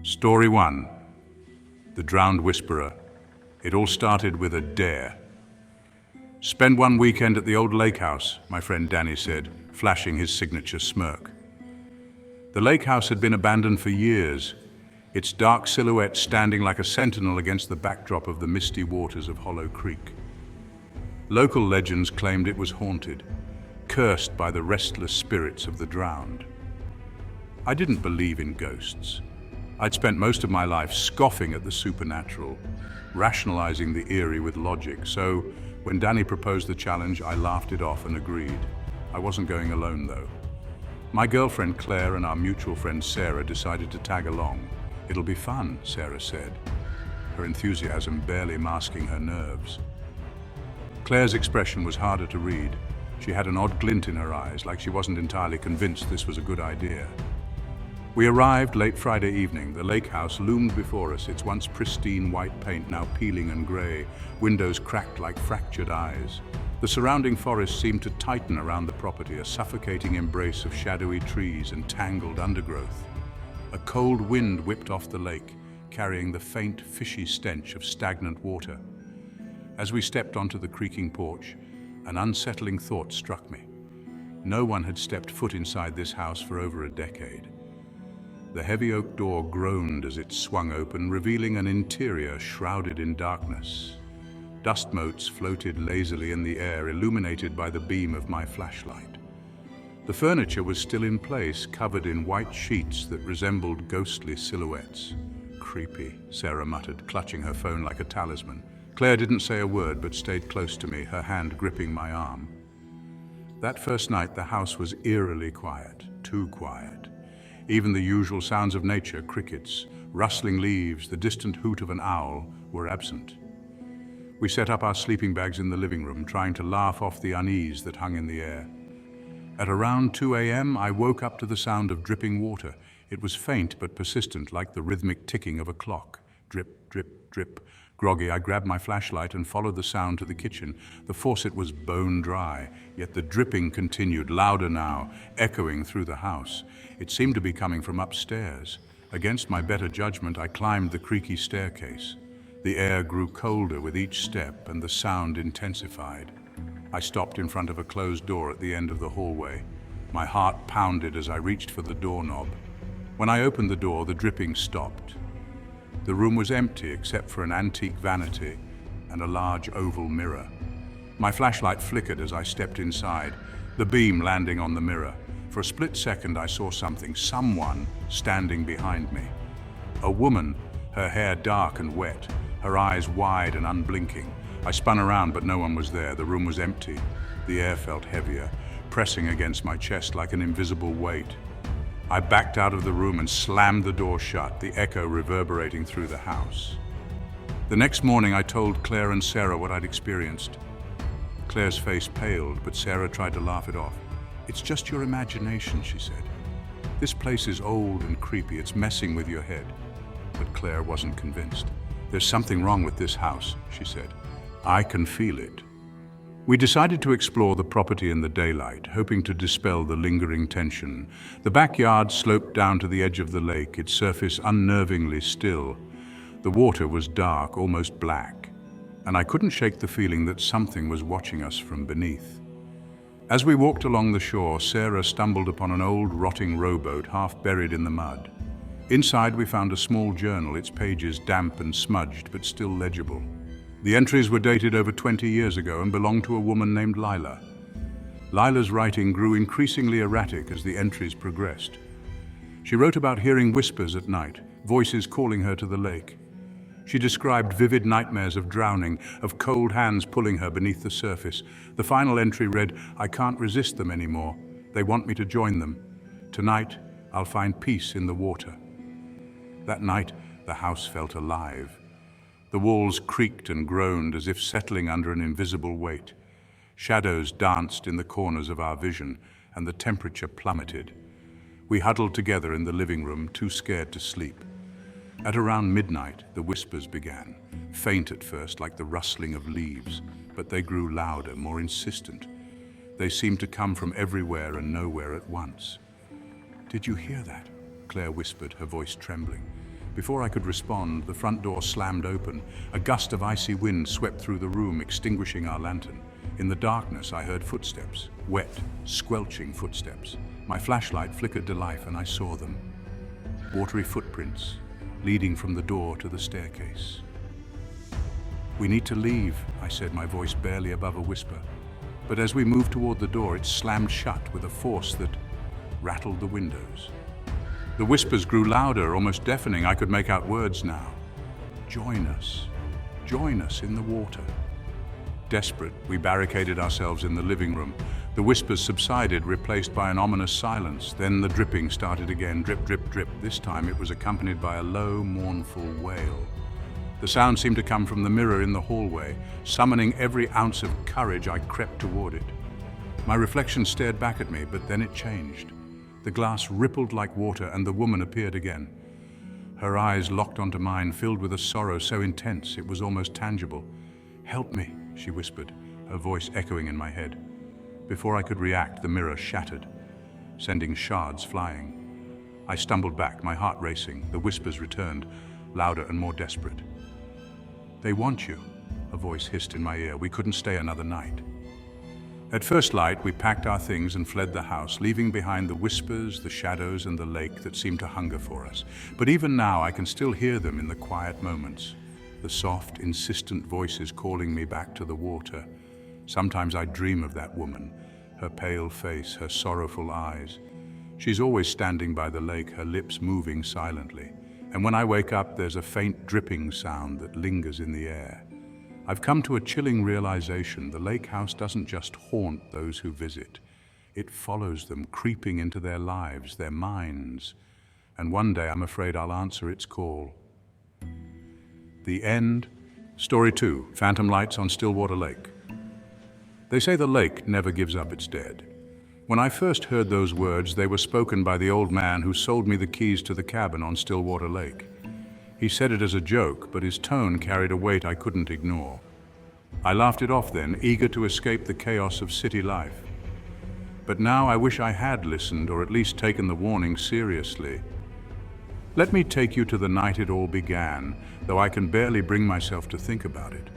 Story 1. The Drowned Whisperer. It all started with a dare. Spend one weekend at the old lake house, my friend Danny said, flashing his signature smirk. The lake house had been abandoned for years, its dark silhouette standing like a sentinel against the backdrop of the misty waters of Hollow Creek. Local legends claimed it was haunted, cursed by the restless spirits of the drowned. I didn't believe in ghosts. I'd spent most of my life scoffing at the supernatural, rationalizing the eerie with logic, so when Danny proposed the challenge, I laughed it off and agreed. I wasn't going alone, though. My girlfriend Claire and our mutual friend Sarah decided to tag along. "It'll be fun," Sarah said, her enthusiasm barely masking her nerves. Claire's expression was harder to read. She had an odd glint in her eyes, like she wasn't entirely convinced this was a good idea. We arrived late Friday evening. The lake house loomed before us, its once pristine white paint now peeling and grey, windows cracked like fractured eyes. The surrounding forest seemed to tighten around the property, a suffocating embrace of shadowy trees and tangled undergrowth. A cold wind whipped off the lake, carrying the faint, fishy stench of stagnant water. As we stepped onto the creaking porch, an unsettling thought struck me. No one had stepped foot inside this house for over a decade. The heavy oak door groaned as it swung open, revealing an interior shrouded in darkness. Dust motes floated lazily in the air, illuminated by the beam of my flashlight. The furniture was still in place, covered in white sheets that resembled ghostly silhouettes. "Creepy," Sarah muttered, clutching her phone like a talisman. Claire didn't say a word, but stayed close to me, her hand gripping my arm. That first night, the house was eerily quiet, too quiet. Even the usual sounds of nature, crickets, rustling leaves, the distant hoot of an owl, were absent. We set up our sleeping bags in the living room, trying to laugh off the unease that hung in the air. At around 2 a.m., I woke up to the sound of dripping water. It was faint but persistent, like the rhythmic ticking of a clock. Drip, drip, drip. Groggy, I grabbed my flashlight and followed the sound to the kitchen. The faucet was bone dry, yet the dripping continued, louder now, echoing through the house. It seemed to be coming from upstairs. Against my better judgment, I climbed the creaky staircase. The air grew colder with each step, and the sound intensified. I stopped in front of a closed door at the end of the hallway. My heart pounded as I reached for the doorknob. When I opened the door, the dripping stopped. The room was empty except for an antique vanity and a large oval mirror. My flashlight flickered as I stepped inside, the beam landing on the mirror. For a split second, I saw someone standing behind me. A woman, her hair dark and wet, her eyes wide and unblinking. I spun around, but no one was there. The room was empty. The air felt heavier, pressing against my chest like an invisible weight. I backed out of the room and slammed the door shut, the echo reverberating through the house. The next morning, I told Claire and Sarah what I'd experienced. Claire's face paled, but Sarah tried to laugh it off. "It's just your imagination," she said. "This place is old and creepy. It's messing with your head." But Claire wasn't convinced. "There's something wrong with this house," she said. "I can feel it." We decided to explore the property in the daylight, hoping to dispel the lingering tension. The backyard sloped down to the edge of the lake, its surface unnervingly still. The water was dark, almost black, and I couldn't shake the feeling that something was watching us from beneath. As we walked along the shore, Sarah stumbled upon an old, rotting rowboat half buried in the mud. Inside, we found a small journal, its pages damp and smudged, but still legible. The entries were dated over 20 years ago and belonged to a woman named Lila. Lila's writing grew increasingly erratic as the entries progressed. She wrote about hearing whispers at night, voices calling her to the lake. She described vivid nightmares of drowning, of cold hands pulling her beneath the surface. The final entry read, "I can't resist them anymore. They want me to join them. Tonight, I'll find peace in the water." That night, the house felt alive. The walls creaked and groaned as if settling under an invisible weight. Shadows danced in the corners of our vision, and the temperature plummeted. We huddled together in the living room, too scared to sleep. At around midnight, the whispers began, faint at first like the rustling of leaves, but they grew louder, more insistent. They seemed to come from everywhere and nowhere at once. "Did you hear that?" Claire whispered, her voice trembling. Before I could respond, the front door slammed open. A gust of icy wind swept through the room, extinguishing our lantern. In the darkness, I heard footsteps, wet, squelching footsteps. My flashlight flickered to life and I saw them. Watery footprints, leading from the door to the staircase. "We need to leave," I said, my voice barely above a whisper. But as we moved toward the door, it slammed shut with a force that rattled the windows. The whispers grew louder, almost deafening. I could make out words now. Join us in the water." Desperate, we barricaded ourselves in the living room. The whispers subsided, replaced by an ominous silence. Then the dripping started again, drip, drip, drip. This time it was accompanied by a low, mournful wail. The sound seemed to come from the mirror in the hallway. Summoning every ounce of courage, I crept toward it. My reflection stared back at me, but then it changed. The glass rippled like water, and the woman appeared again. Her eyes locked onto mine, filled with a sorrow so intense it was almost tangible. "Help me," she whispered, her voice echoing in my head. Before I could react, the mirror shattered, sending shards flying. I stumbled back, my heart racing. The whispers returned, louder and more desperate. "They want you," a voice hissed in my ear. "We couldn't stay another night." At first light, we packed our things and fled the house, leaving behind the whispers, the shadows, and the lake that seemed to hunger for us. But even now, I can still hear them in the quiet moments. The soft, insistent voices calling me back to the water. Sometimes I dream of that woman, her pale face, her sorrowful eyes. She's always standing by the lake, her lips moving silently. And when I wake up, there's a faint dripping sound that lingers in the air. I've come to a chilling realization. The lake house doesn't just haunt those who visit. It follows them, creeping into their lives, their minds. And one day I'm afraid I'll answer its call. The end. Story 2, Phantom Lights on Stillwater Lake. They say the lake never gives up its dead. When I first heard those words, they were spoken by the old man who sold me the keys to the cabin on Stillwater Lake. He said it as a joke, but his tone carried a weight I couldn't ignore. I laughed it off then, eager to escape the chaos of city life. But now I wish I had listened, or at least taken the warning seriously. Let me take you to the night it all began, though I can barely bring myself to think about it.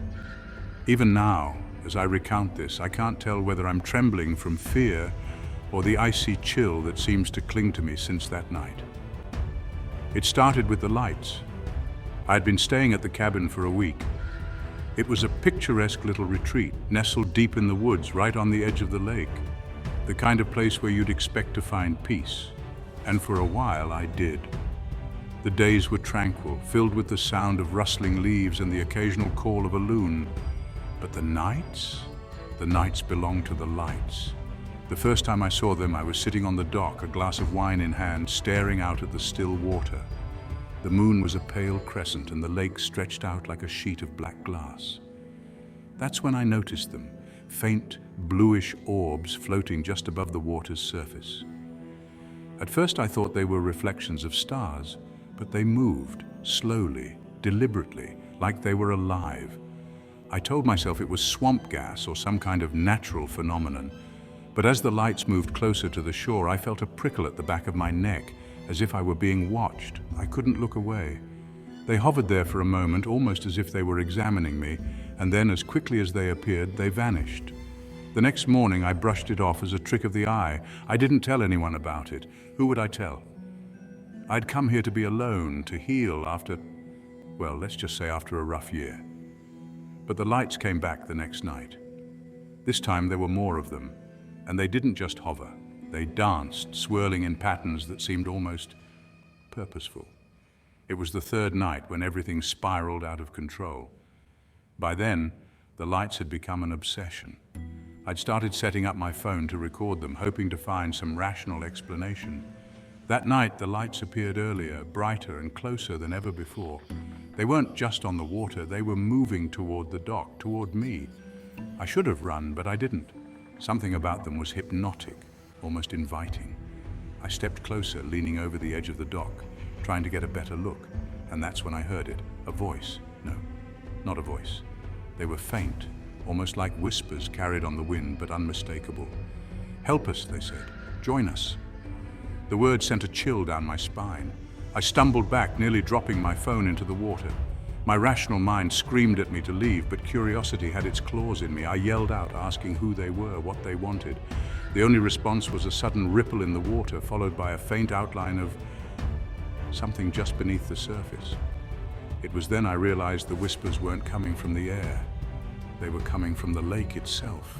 Even now, as I recount this, I can't tell whether I'm trembling from fear or the icy chill that seems to cling to me since that night. It started with the lights. I'd been staying at the cabin for a week. It was a picturesque little retreat, nestled deep in the woods, right on the edge of the lake. The kind of place where you'd expect to find peace. And for a while, I did. The days were tranquil, filled with the sound of rustling leaves and the occasional call of a loon. But the nights? The nights belonged to the lights. The first time I saw them, I was sitting on the dock, a glass of wine in hand, staring out at the still water. The moon was a pale crescent, and the lake stretched out like a sheet of black glass. That's when I noticed them, faint, bluish orbs floating just above the water's surface. At first I thought they were reflections of stars, but they moved, slowly, deliberately, like they were alive. I told myself it was swamp gas or some kind of natural phenomenon, but as the lights moved closer to the shore, I felt a prickle at the back of my neck, as if I were being watched. I couldn't look away. They hovered there for a moment, almost as if they were examining me, and then as quickly as they appeared, they vanished. The next morning, I brushed it off as a trick of the eye. I didn't tell anyone about it. Who would I tell? I'd come here to be alone, to heal after, well, let's just say after a rough year. But the lights came back the next night. This time there were more of them, and they didn't just hover. They danced, swirling in patterns that seemed almost purposeful. It was the third night when everything spiraled out of control. By then, the lights had become an obsession. I'd started setting up my phone to record them, hoping to find some rational explanation. That night, the lights appeared earlier, brighter and closer than ever before. They weren't just on the water, they were moving toward the dock, toward me. I should have run, but I didn't. Something about them was hypnotic, almost inviting. I stepped closer, leaning over the edge of the dock, trying to get a better look, and that's when I heard it. A voice. No, not a voice. They were faint, almost like whispers carried on the wind, but unmistakable. "Help us," they said. "Join us." The word sent a chill down my spine. I stumbled back, nearly dropping my phone into the water. My rational mind screamed at me to leave, but curiosity had its claws in me. I yelled out, asking who they were, what they wanted. The only response was a sudden ripple in the water, followed by a faint outline of something just beneath the surface. It was then I realized the whispers weren't coming from the air. They were coming from the lake itself.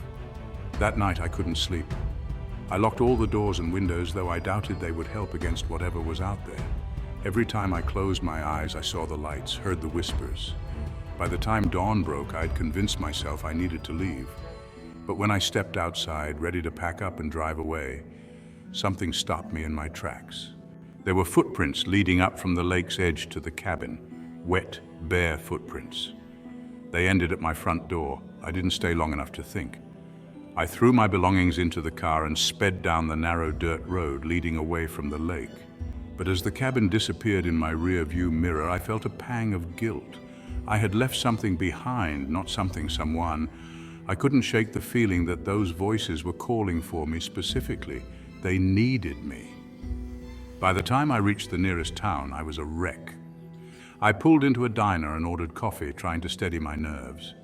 That night I couldn't sleep. I locked all the doors and windows, though I doubted they would help against whatever was out there. Every time I closed my eyes, I saw the lights, heard the whispers. By the time dawn broke, I'd convinced myself I needed to leave. But when I stepped outside, ready to pack up and drive away, something stopped me in my tracks. There were footprints leading up from the lake's edge to the cabin. Wet, bare footprints. They ended at my front door. I didn't stay long enough to think. I threw my belongings into the car and sped down the narrow dirt road leading away from the lake. But as the cabin disappeared in my rear-view mirror, I felt a pang of guilt. I had left something behind, not someone. I couldn't shake the feeling that those voices were calling for me specifically. They needed me. By the time I reached the nearest town, I was a wreck. I pulled into a diner and ordered coffee, trying to steady my nerves.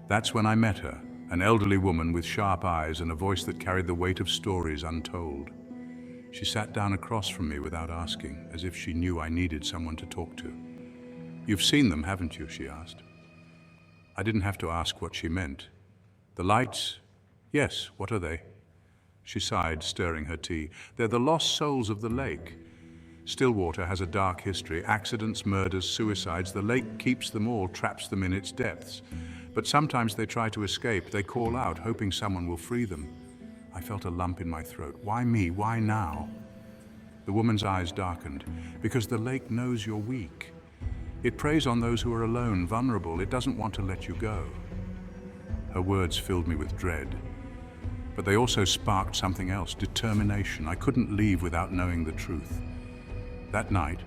That's when I met her, an elderly woman with sharp eyes and a voice that carried the weight of stories untold. She sat down across from me without asking, as if she knew I needed someone to talk to. "You've seen them, haven't you?" she asked. I didn't have to ask what she meant. "The lights? Yes, what are they?" She sighed, stirring her tea. "They're the lost souls of the lake. Stillwater has a dark history, accidents, murders, suicides. The lake keeps them all, traps them in its depths. But sometimes they try to escape. They call out, hoping someone will free them." I felt a lump in my throat. Why me? Why now? The woman's eyes darkened. "Because the lake knows you're weak. It preys on those who are alone, vulnerable. It doesn't want to let you go." Her words filled me with dread. But they also sparked something else, determination. I couldn't leave without knowing the truth. That night,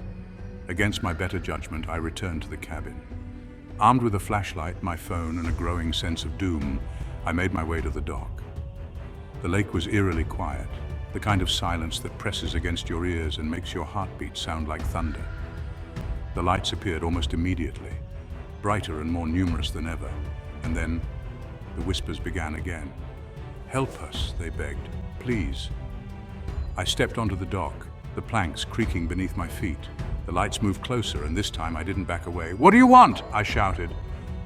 against my better judgment, I returned to the cabin. Armed with a flashlight, my phone, and a growing sense of doom, I made my way to the dock. The lake was eerily quiet, the kind of silence that presses against your ears and makes your heartbeat sound like thunder. The lights appeared almost immediately, brighter and more numerous than ever, and then the whispers began again. "Help us," they begged. "Please." I stepped onto the dock, the planks creaking beneath my feet. The lights moved closer, and this time I didn't back away. "What do you want?" I shouted.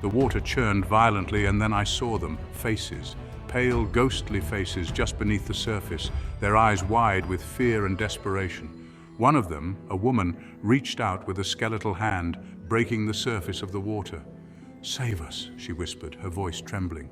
The water churned violently, and then I saw them, faces. Pale, ghostly faces just beneath the surface, their eyes wide with fear and desperation. One of them, a woman, reached out with a skeletal hand, breaking the surface of the water. "Save us," she whispered, her voice trembling.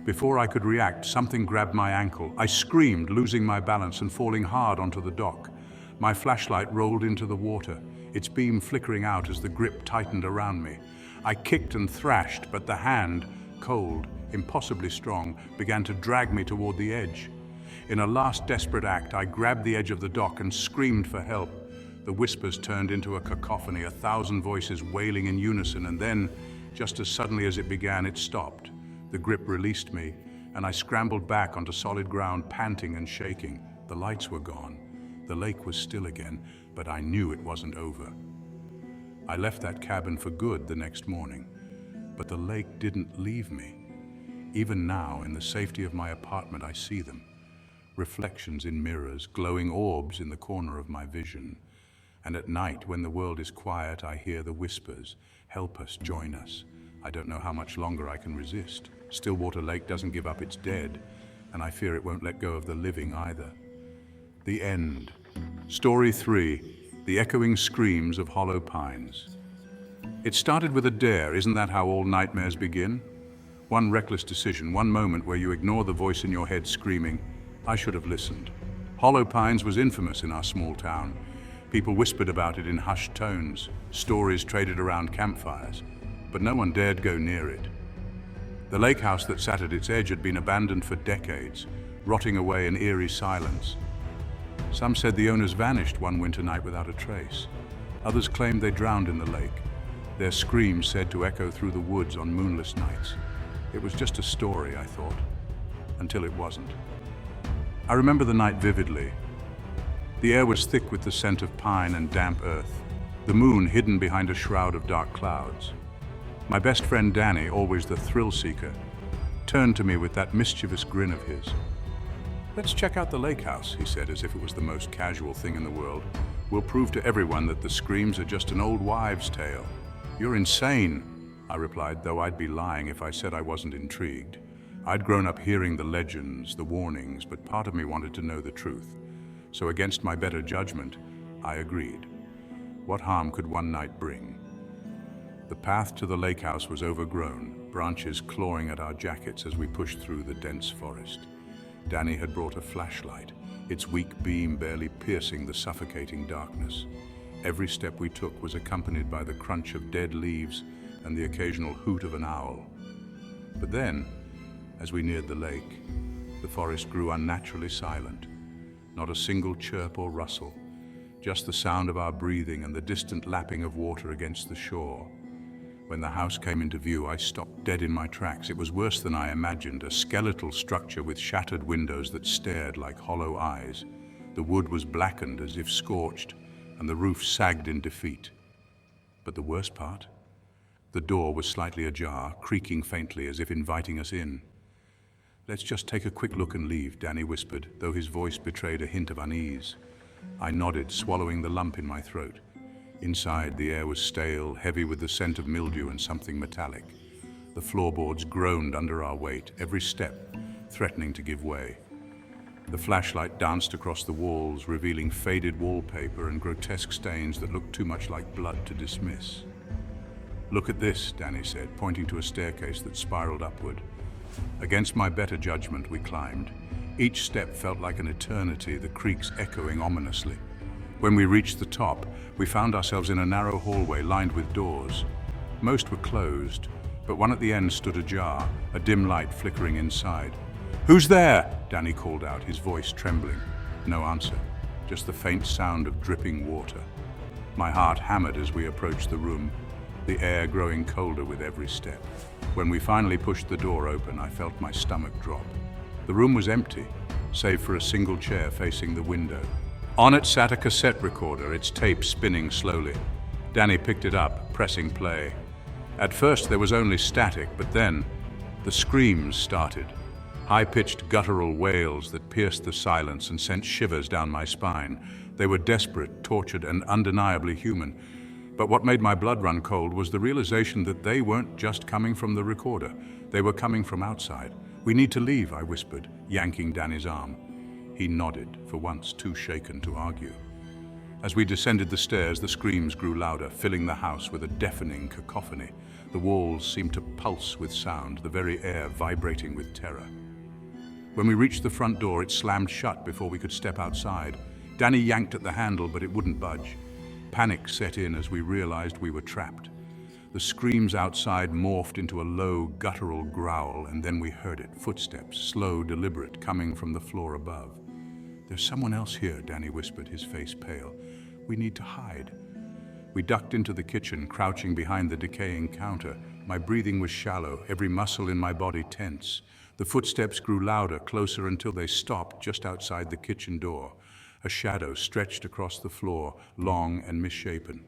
Before I could react, something grabbed my ankle. I screamed, losing my balance and falling hard onto the dock. My flashlight rolled into the water, its beam flickering out as the grip tightened around me. I kicked and thrashed, but the hand, cold, impossibly strong, began to drag me toward the edge. In a last desperate act, I grabbed the edge of the dock and screamed for help. The whispers turned into a cacophony, 1,000 voices wailing in unison, and then, just as suddenly as it began, it stopped. The grip released me, and I scrambled back onto solid ground, panting and shaking. The lights were gone. The lake was still again, but I knew it wasn't over. I left that cabin for good the next morning, but the lake didn't leave me. Even now, in the safety of my apartment, I see them. Reflections in mirrors, glowing orbs in the corner of my vision. And at night, when the world is quiet, I hear the whispers. "Help us, join us." I don't know how much longer I can resist. Stillwater Lake doesn't give up its dead, and I fear it won't let go of the living either. The end. Story 3, The Echoing Screams of Hollow Pines. It started with a dare. Isn't that how all nightmares begin? One reckless decision, one moment where you ignore the voice in your head screaming, "I should have listened." Hollow Pines was infamous in our small town. People whispered about it in hushed tones, stories traded around campfires, but no one dared go near it. The lake house that sat at its edge had been abandoned for decades, rotting away in eerie silence. Some said the owners vanished one winter night without a trace. Others claimed they drowned in the lake, their screams said to echo through the woods on moonless nights. It was just a story, I thought, until it wasn't. I remember the night vividly. The air was thick with the scent of pine and damp earth, the moon hidden behind a shroud of dark clouds. My best friend Danny, always the thrill-seeker, turned to me with that mischievous grin of his. "Let's check out the lake house," he said, as if it was the most casual thing in the world. "We'll prove to everyone that the screams are just an old wives' tale." "You're insane," I replied, though I'd be lying if I said I wasn't intrigued. I'd grown up hearing the legends, the warnings, but part of me wanted to know the truth. So against my better judgment, I agreed. What harm could one night bring? The path to the lake house was overgrown, branches clawing at our jackets as we pushed through the dense forest. Danny had brought a flashlight, its weak beam barely piercing the suffocating darkness. Every step we took was accompanied by the crunch of dead leaves and the occasional hoot of an owl. But then, as we neared the lake, the forest grew unnaturally silent. Not a single chirp or rustle, just the sound of our breathing and the distant lapping of water against the shore. When the house came into view, I stopped dead in my tracks. It was worse than I imagined, a skeletal structure with shattered windows that stared like hollow eyes. The wood was blackened as if scorched, and the roof sagged in defeat. But the worst part? The door was slightly ajar, creaking faintly as if inviting us in. "Let's just take a quick look and leave," Danny whispered, though his voice betrayed a hint of unease. I nodded, swallowing the lump in my throat. Inside, the air was stale, heavy with the scent of mildew and something metallic. The floorboards groaned under our weight, every step threatening to give way. The flashlight danced across the walls, revealing faded wallpaper and grotesque stains that looked too much like blood to dismiss. "Look at this," Danny said, pointing to a staircase that spiraled upward. Against my better judgment, we climbed. Each step felt like an eternity, the creaks echoing ominously. When we reached the top, we found ourselves in a narrow hallway lined with doors. Most were closed, but one at the end stood ajar, a dim light flickering inside. "Who's there?" Danny called out, his voice trembling. No answer, just the faint sound of dripping water. My heart hammered as we approached the room, the air growing colder with every step. When we finally pushed the door open, I felt my stomach drop. The room was empty, save for a single chair facing the window. On it sat a cassette recorder, its tape spinning slowly. Danny picked it up, pressing play. At first there was only static, but then the screams started. High-pitched guttural wails that pierced the silence and sent shivers down my spine. They were desperate, tortured, and undeniably human. But what made my blood run cold was the realization that they weren't just coming from the recorder. They were coming from outside. "We need to leave," I whispered, yanking Danny's arm. He nodded, for once too shaken to argue. As we descended the stairs, the screams grew louder, filling the house with a deafening cacophony. The walls seemed to pulse with sound, the very air vibrating with terror. When we reached the front door, it slammed shut before we could step outside. Danny yanked at the handle, but it wouldn't budge. Panic set in as we realized we were trapped. The screams outside morphed into a low, guttural growl, and then we heard it, footsteps, slow, deliberate, coming from the floor above. "There's someone else here," Danny whispered, his face pale. "We need to hide." We ducked into the kitchen, crouching behind the decaying counter. My breathing was shallow, every muscle in my body tense. The footsteps grew louder, closer, until they stopped just outside the kitchen door. A shadow stretched across the floor, long and misshapen.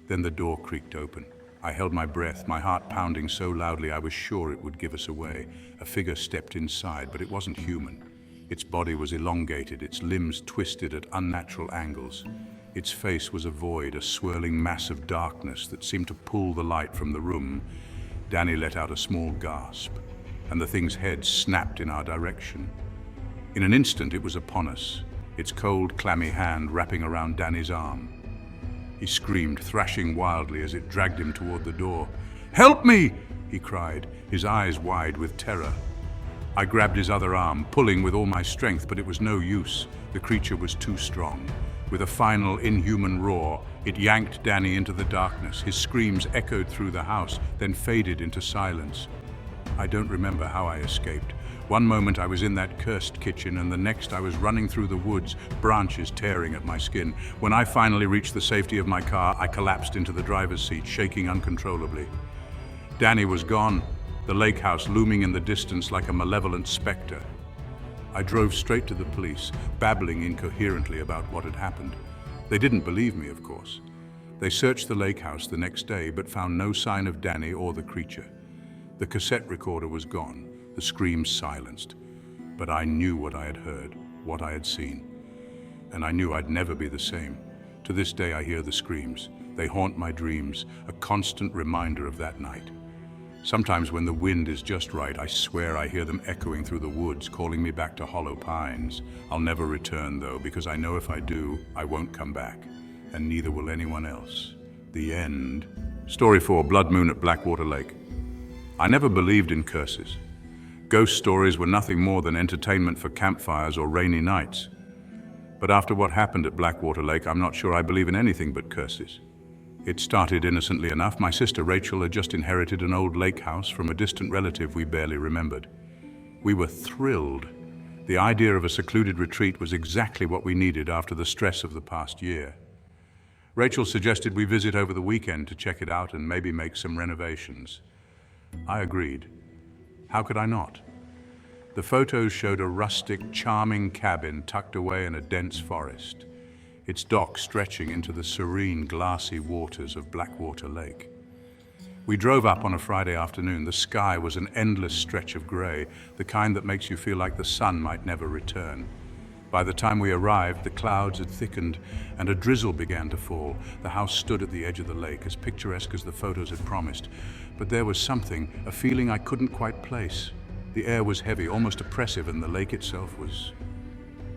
Then the door creaked open. I held my breath, my heart pounding so loudly I was sure it would give us away. A figure stepped inside, but it wasn't human. Its body was elongated, its limbs twisted at unnatural angles. Its face was a void, a swirling mass of darkness that seemed to pull the light from the room. Danny let out a small gasp, and the thing's head snapped in our direction. In an instant, it was upon us, its cold, clammy hand wrapping around Danny's arm. He screamed, thrashing wildly as it dragged him toward the door. "Help me!" he cried, his eyes wide with terror. I grabbed his other arm, pulling with all my strength, but it was no use. The creature was too strong. With a final, inhuman roar, it yanked Danny into the darkness. His screams echoed through the house, then faded into silence. I don't remember how I escaped. One moment I was in that cursed kitchen, and the next I was running through the woods, branches tearing at my skin. When I finally reached the safety of my car, I collapsed into the driver's seat, shaking uncontrollably. Danny was gone, the lake house looming in the distance like a malevolent specter. I drove straight to the police, babbling incoherently about what had happened. They didn't believe me, of course. They searched the lake house the next day, but found no sign of Danny or the creature. The cassette recorder was gone, the screams silenced. But I knew what I had heard, what I had seen. And I knew I'd never be the same. To this day I hear the screams. They haunt my dreams, a constant reminder of that night. Sometimes when the wind is just right, I swear I hear them echoing through the woods, calling me back to hollow pines. I'll never return, though, because I know if I do, I won't come back. And neither will anyone else. The end. Story 4, Blood Moon at Blackwater Lake. I never believed in curses. Ghost stories were nothing more than entertainment for campfires or rainy nights. But after what happened at Blackwater Lake, I'm not sure I believe in anything but curses. It started innocently enough. My sister Rachel had just inherited an old lake house from a distant relative we barely remembered. We were thrilled. The idea of a secluded retreat was exactly what we needed after the stress of the past year. Rachel suggested we visit over the weekend to check it out and maybe make some renovations. I agreed. How could I not? The photos showed a rustic, charming cabin tucked away in a dense forest, its dock stretching into the serene, glassy waters of Blackwater Lake. We drove up on a Friday afternoon. The sky was an endless stretch of gray, the kind that makes you feel like the sun might never return. By the time we arrived, the clouds had thickened and a drizzle began to fall. The house stood at the edge of the lake, as picturesque as the photos had promised. But there was something, a feeling I couldn't quite place. The air was heavy, almost oppressive, and the lake itself was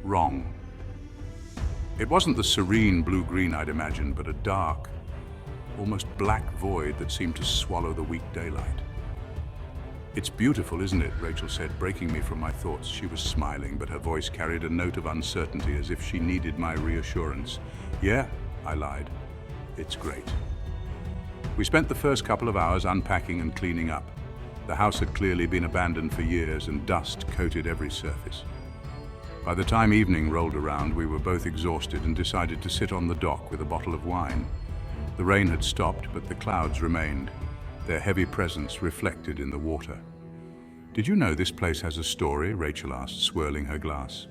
wrong. It wasn't the serene blue-green I'd imagined, but a dark, almost black void that seemed to swallow the weak daylight. "It's beautiful, isn't it?" Rachel said, breaking me from my thoughts. She was smiling, but her voice carried a note of uncertainty, as if she needed my reassurance. "Yeah," I lied. "It's great." We spent the first couple of hours unpacking and cleaning up. The house had clearly been abandoned for years, and dust coated every surface. By the time evening rolled around, we were both exhausted and decided to sit on the dock with a bottle of wine. The rain had stopped, but the clouds remained, their heavy presence reflected in the water. "Did you know this place has a story?" Rachel asked, swirling her glass.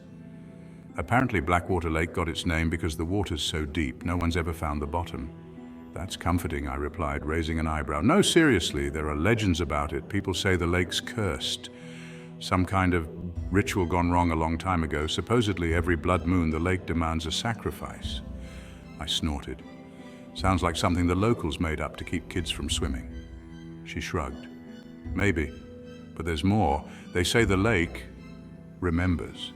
"Apparently Blackwater Lake got its name because the water's so deep, no one's ever found the bottom." "That's comforting," I replied, raising an eyebrow. "No, seriously, there are legends about it. People say the lake's cursed. Some kind of ritual gone wrong a long time ago. Supposedly every blood moon the lake demands a sacrifice." I snorted. "Sounds like something the locals made up to keep kids from swimming." She shrugged. "Maybe, but there's more. They say the lake remembers.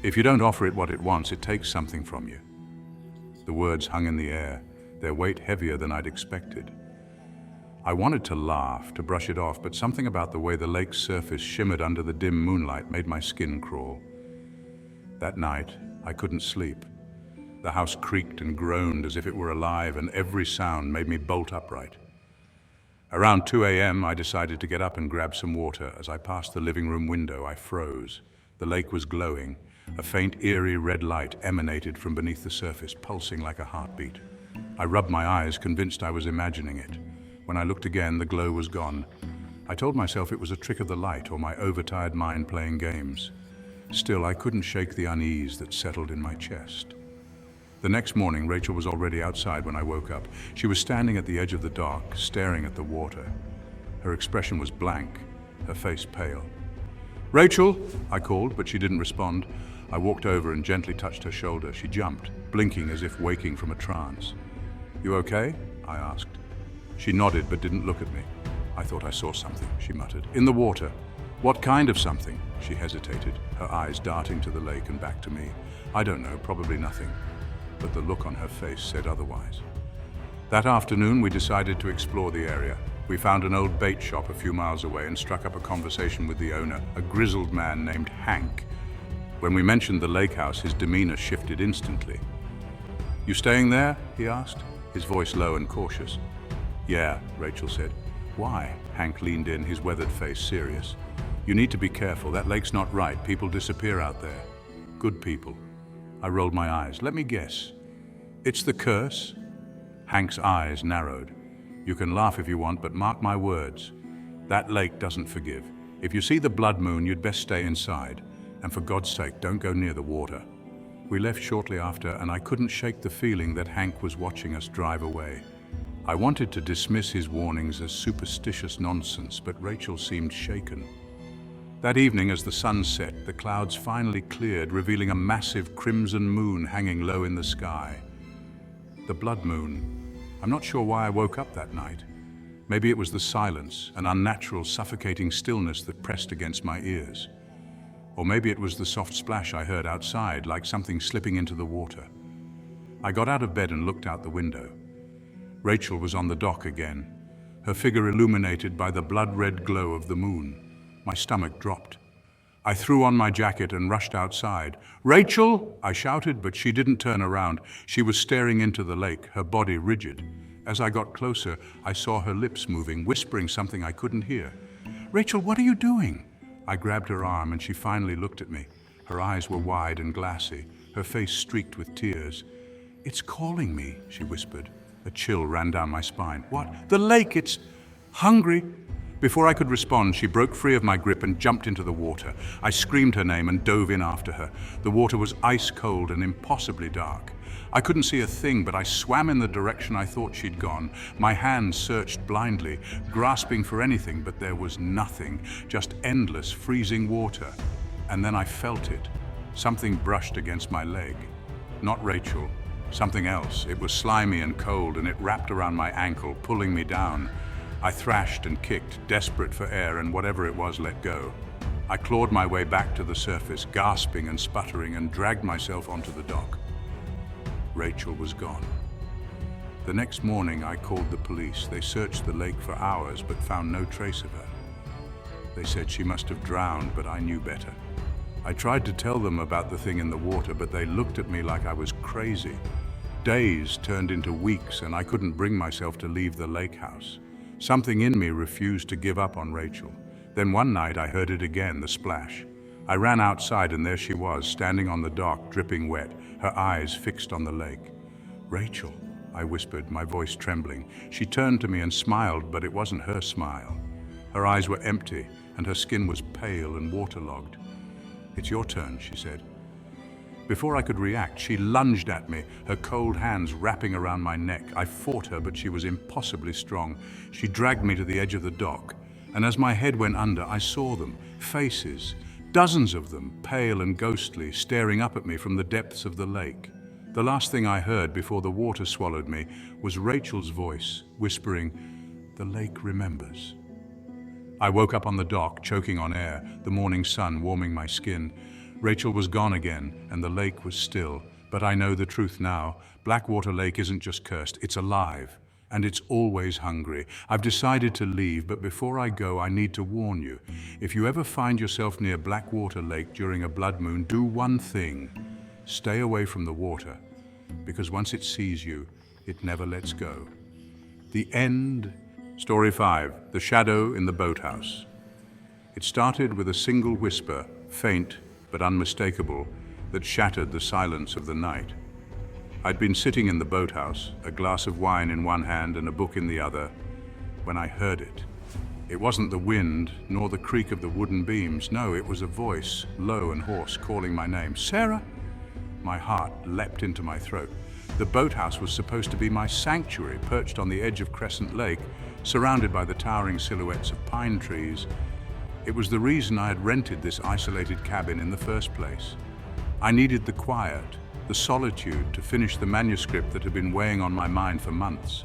If you don't offer it what it wants, it takes something from you." The words hung in the air, their weight heavier than I'd expected. I wanted to laugh, to brush it off, but something about the way the lake's surface shimmered under the dim moonlight made my skin crawl. That night, I couldn't sleep. The house creaked and groaned as if it were alive, and every sound made me bolt upright. Around 2 a.m., I decided to get up and grab some water. As I passed the living room window, I froze. The lake was glowing. A faint, eerie red light emanated from beneath the surface, pulsing like a heartbeat. I rubbed my eyes, convinced I was imagining it. When I looked again, the glow was gone. I told myself it was a trick of the light or my overtired mind playing games. Still, I couldn't shake the unease that settled in my chest. The next morning, Rachel was already outside when I woke up. She was standing at the edge of the dock, staring at the water. Her expression was blank, her face pale. "Rachel!" I called, but she didn't respond. I walked over and gently touched her shoulder. She jumped, blinking as if waking from a trance. "You okay?" I asked. She nodded but didn't look at me. "I thought I saw something," she muttered. "In the water." "What kind of something?" She hesitated, her eyes darting to the lake and back to me. "I don't know, probably nothing." But the look on her face said otherwise. That afternoon, we decided to explore the area. We found an old bait shop a few miles away and struck up a conversation with the owner, a grizzled man named Hank. When we mentioned the lake house, his demeanor shifted instantly. "You staying there?" he asked, his voice low and cautious. "Yeah," Rachel said. "Why?" Hank leaned in, his weathered face serious. "You need to be careful. That lake's not right. People disappear out there." "Good people." I rolled my eyes. "Let me guess. It's the curse?" Hank's eyes narrowed. "You can laugh if you want, but mark my words. That lake doesn't forgive. If you see the blood moon, you'd best stay inside. And for God's sake, don't go near the water. We left shortly after, and I couldn't shake the feeling that Hank was watching us drive away. I wanted to dismiss his warnings as superstitious nonsense, but Rachel seemed shaken. That evening, as the sun set, the clouds finally cleared, revealing a massive crimson moon hanging low in the sky. The blood moon. I'm not sure why I woke up that night. Maybe it was the silence, an unnatural, suffocating stillness that pressed against my ears. Or maybe it was the soft splash I heard outside, like something slipping into the water. I got out of bed and looked out the window. Rachel was on the dock again, her figure illuminated by the blood-red glow of the moon. My stomach dropped. I threw on my jacket and rushed outside. "Rachel!" I shouted, but she didn't turn around. She was staring into the lake, her body rigid. As I got closer, I saw her lips moving, whispering something I couldn't hear. "Rachel, what are you doing?" I grabbed her arm and she finally looked at me. Her eyes were wide and glassy, her face streaked with tears. "It's calling me," she whispered. A chill ran down my spine. "What?" "The lake, it's hungry." Before I could respond, she broke free of my grip and jumped into the water. I screamed her name and dove in after her. The water was ice cold and impossibly dark. I couldn't see a thing, but I swam in the direction I thought she'd gone. My hands searched blindly, grasping for anything, but there was nothing, just endless, freezing water. And then I felt it. Something brushed against my leg. Not Rachel, something else. It was slimy and cold, and it wrapped around my ankle, pulling me down. I thrashed and kicked, desperate for air, and whatever it was let go. I clawed my way back to the surface, gasping and sputtering, and dragged myself onto the dock. Rachel was gone. The next morning, I called the police. They searched the lake for hours, but found no trace of her. They said she must have drowned, but I knew better. I tried to tell them about the thing in the water, but they looked at me like I was crazy. Days turned into weeks, and I couldn't bring myself to leave the lake house. Something in me refused to give up on Rachel. Then one night I heard it again, the splash. I ran outside and there she was, standing on the dock, dripping wet, her eyes fixed on the lake. "Rachel," I whispered, my voice trembling. She turned to me and smiled, but it wasn't her smile. Her eyes were empty and her skin was pale and waterlogged. "It's your turn," she said. Before I could react, she lunged at me, her cold hands wrapping around my neck. I fought her, but she was impossibly strong. She dragged me to the edge of the dock, and as my head went under, I saw them, faces, dozens of them, pale and ghostly, staring up at me from the depths of the lake. The last thing I heard before the water swallowed me was Rachel's voice, whispering, "The lake remembers." I woke up on the dock, choking on air, the morning sun warming my skin. Rachel was gone again, and the lake was still. But I know the truth now. Blackwater Lake isn't just cursed, it's alive. And it's always hungry. I've decided to leave, but before I go, I need to warn you. If you ever find yourself near Blackwater Lake during a blood moon, do one thing. Stay away from the water, because once it sees you, it never lets go. The end. Story 5, The Shadow in the Boathouse. It started with a single whisper, faint but unmistakable, that shattered the silence of the night. I'd been sitting in the boathouse, a glass of wine in one hand and a book in the other, when I heard it. It wasn't the wind, nor the creak of the wooden beams. No, it was a voice, low and hoarse, calling my name. "Sarah!" My heart leapt into my throat. The boathouse was supposed to be my sanctuary, perched on the edge of Crescent Lake, surrounded by the towering silhouettes of pine trees. It was the reason I had rented this isolated cabin in the first place. I needed the quiet, the solitude to finish the manuscript that had been weighing on my mind for months.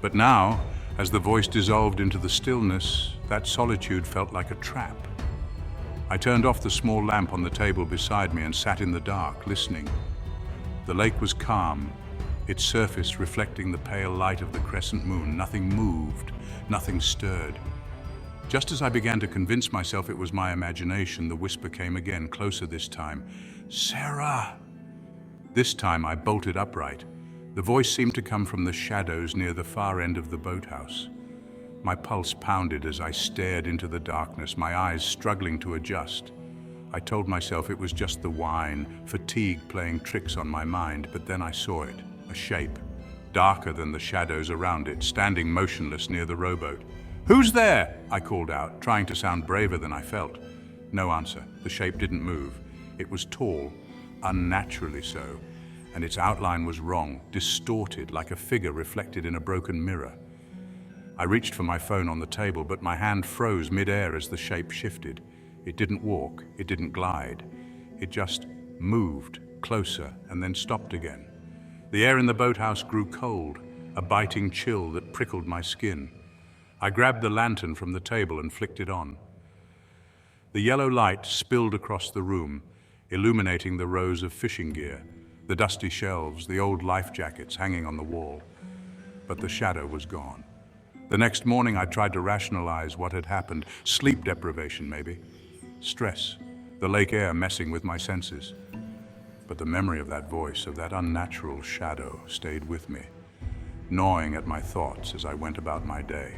But now, as the voice dissolved into the stillness, that solitude felt like a trap. I turned off the small lamp on the table beside me and sat in the dark, listening. The lake was calm, its surface reflecting the pale light of the crescent moon. Nothing moved, nothing stirred. Just as I began to convince myself it was my imagination, the whisper came again, closer this time. "Sarah!" This time I bolted upright. The voice seemed to come from the shadows near the far end of the boathouse. My pulse pounded as I stared into the darkness, my eyes struggling to adjust. I told myself it was just the wine, fatigue playing tricks on my mind, but then I saw it, a shape, darker than the shadows around it, standing motionless near the rowboat. "Who's there?" I called out, trying to sound braver than I felt. No answer. The shape didn't move. It was tall, unnaturally so, and its outline was wrong, distorted, like a figure reflected in a broken mirror. I reached for my phone on the table, but my hand froze mid-air as the shape shifted. It didn't walk, it didn't glide. It just moved closer and then stopped again. The air in the boathouse grew cold, a biting chill that prickled my skin. I grabbed the lantern from the table and flicked it on. The yellow light spilled across the room, illuminating the rows of fishing gear, the dusty shelves, the old life jackets hanging on the wall. But the shadow was gone. The next morning I tried to rationalize what had happened. Sleep deprivation, maybe. Stress, the lake air messing with my senses. But the memory of that voice, of that unnatural shadow, stayed with me, gnawing at my thoughts as I went about my day.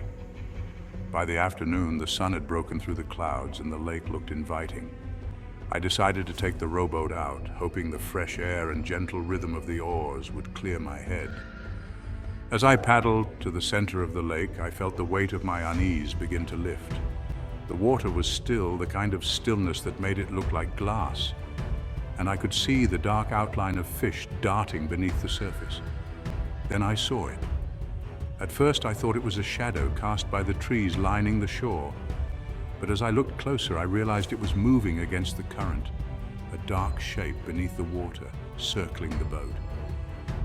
By the afternoon, the sun had broken through the clouds and the lake looked inviting. I decided to take the rowboat out, hoping the fresh air and gentle rhythm of the oars would clear my head. As I paddled to the center of the lake, I felt the weight of my unease begin to lift. The water was still, the kind of stillness that made it look like glass, and I could see the dark outline of fish darting beneath the surface. Then I saw it. At first I thought it was a shadow cast by the trees lining the shore, but as I looked closer I realized it was moving against the current, a dark shape beneath the water, circling the boat.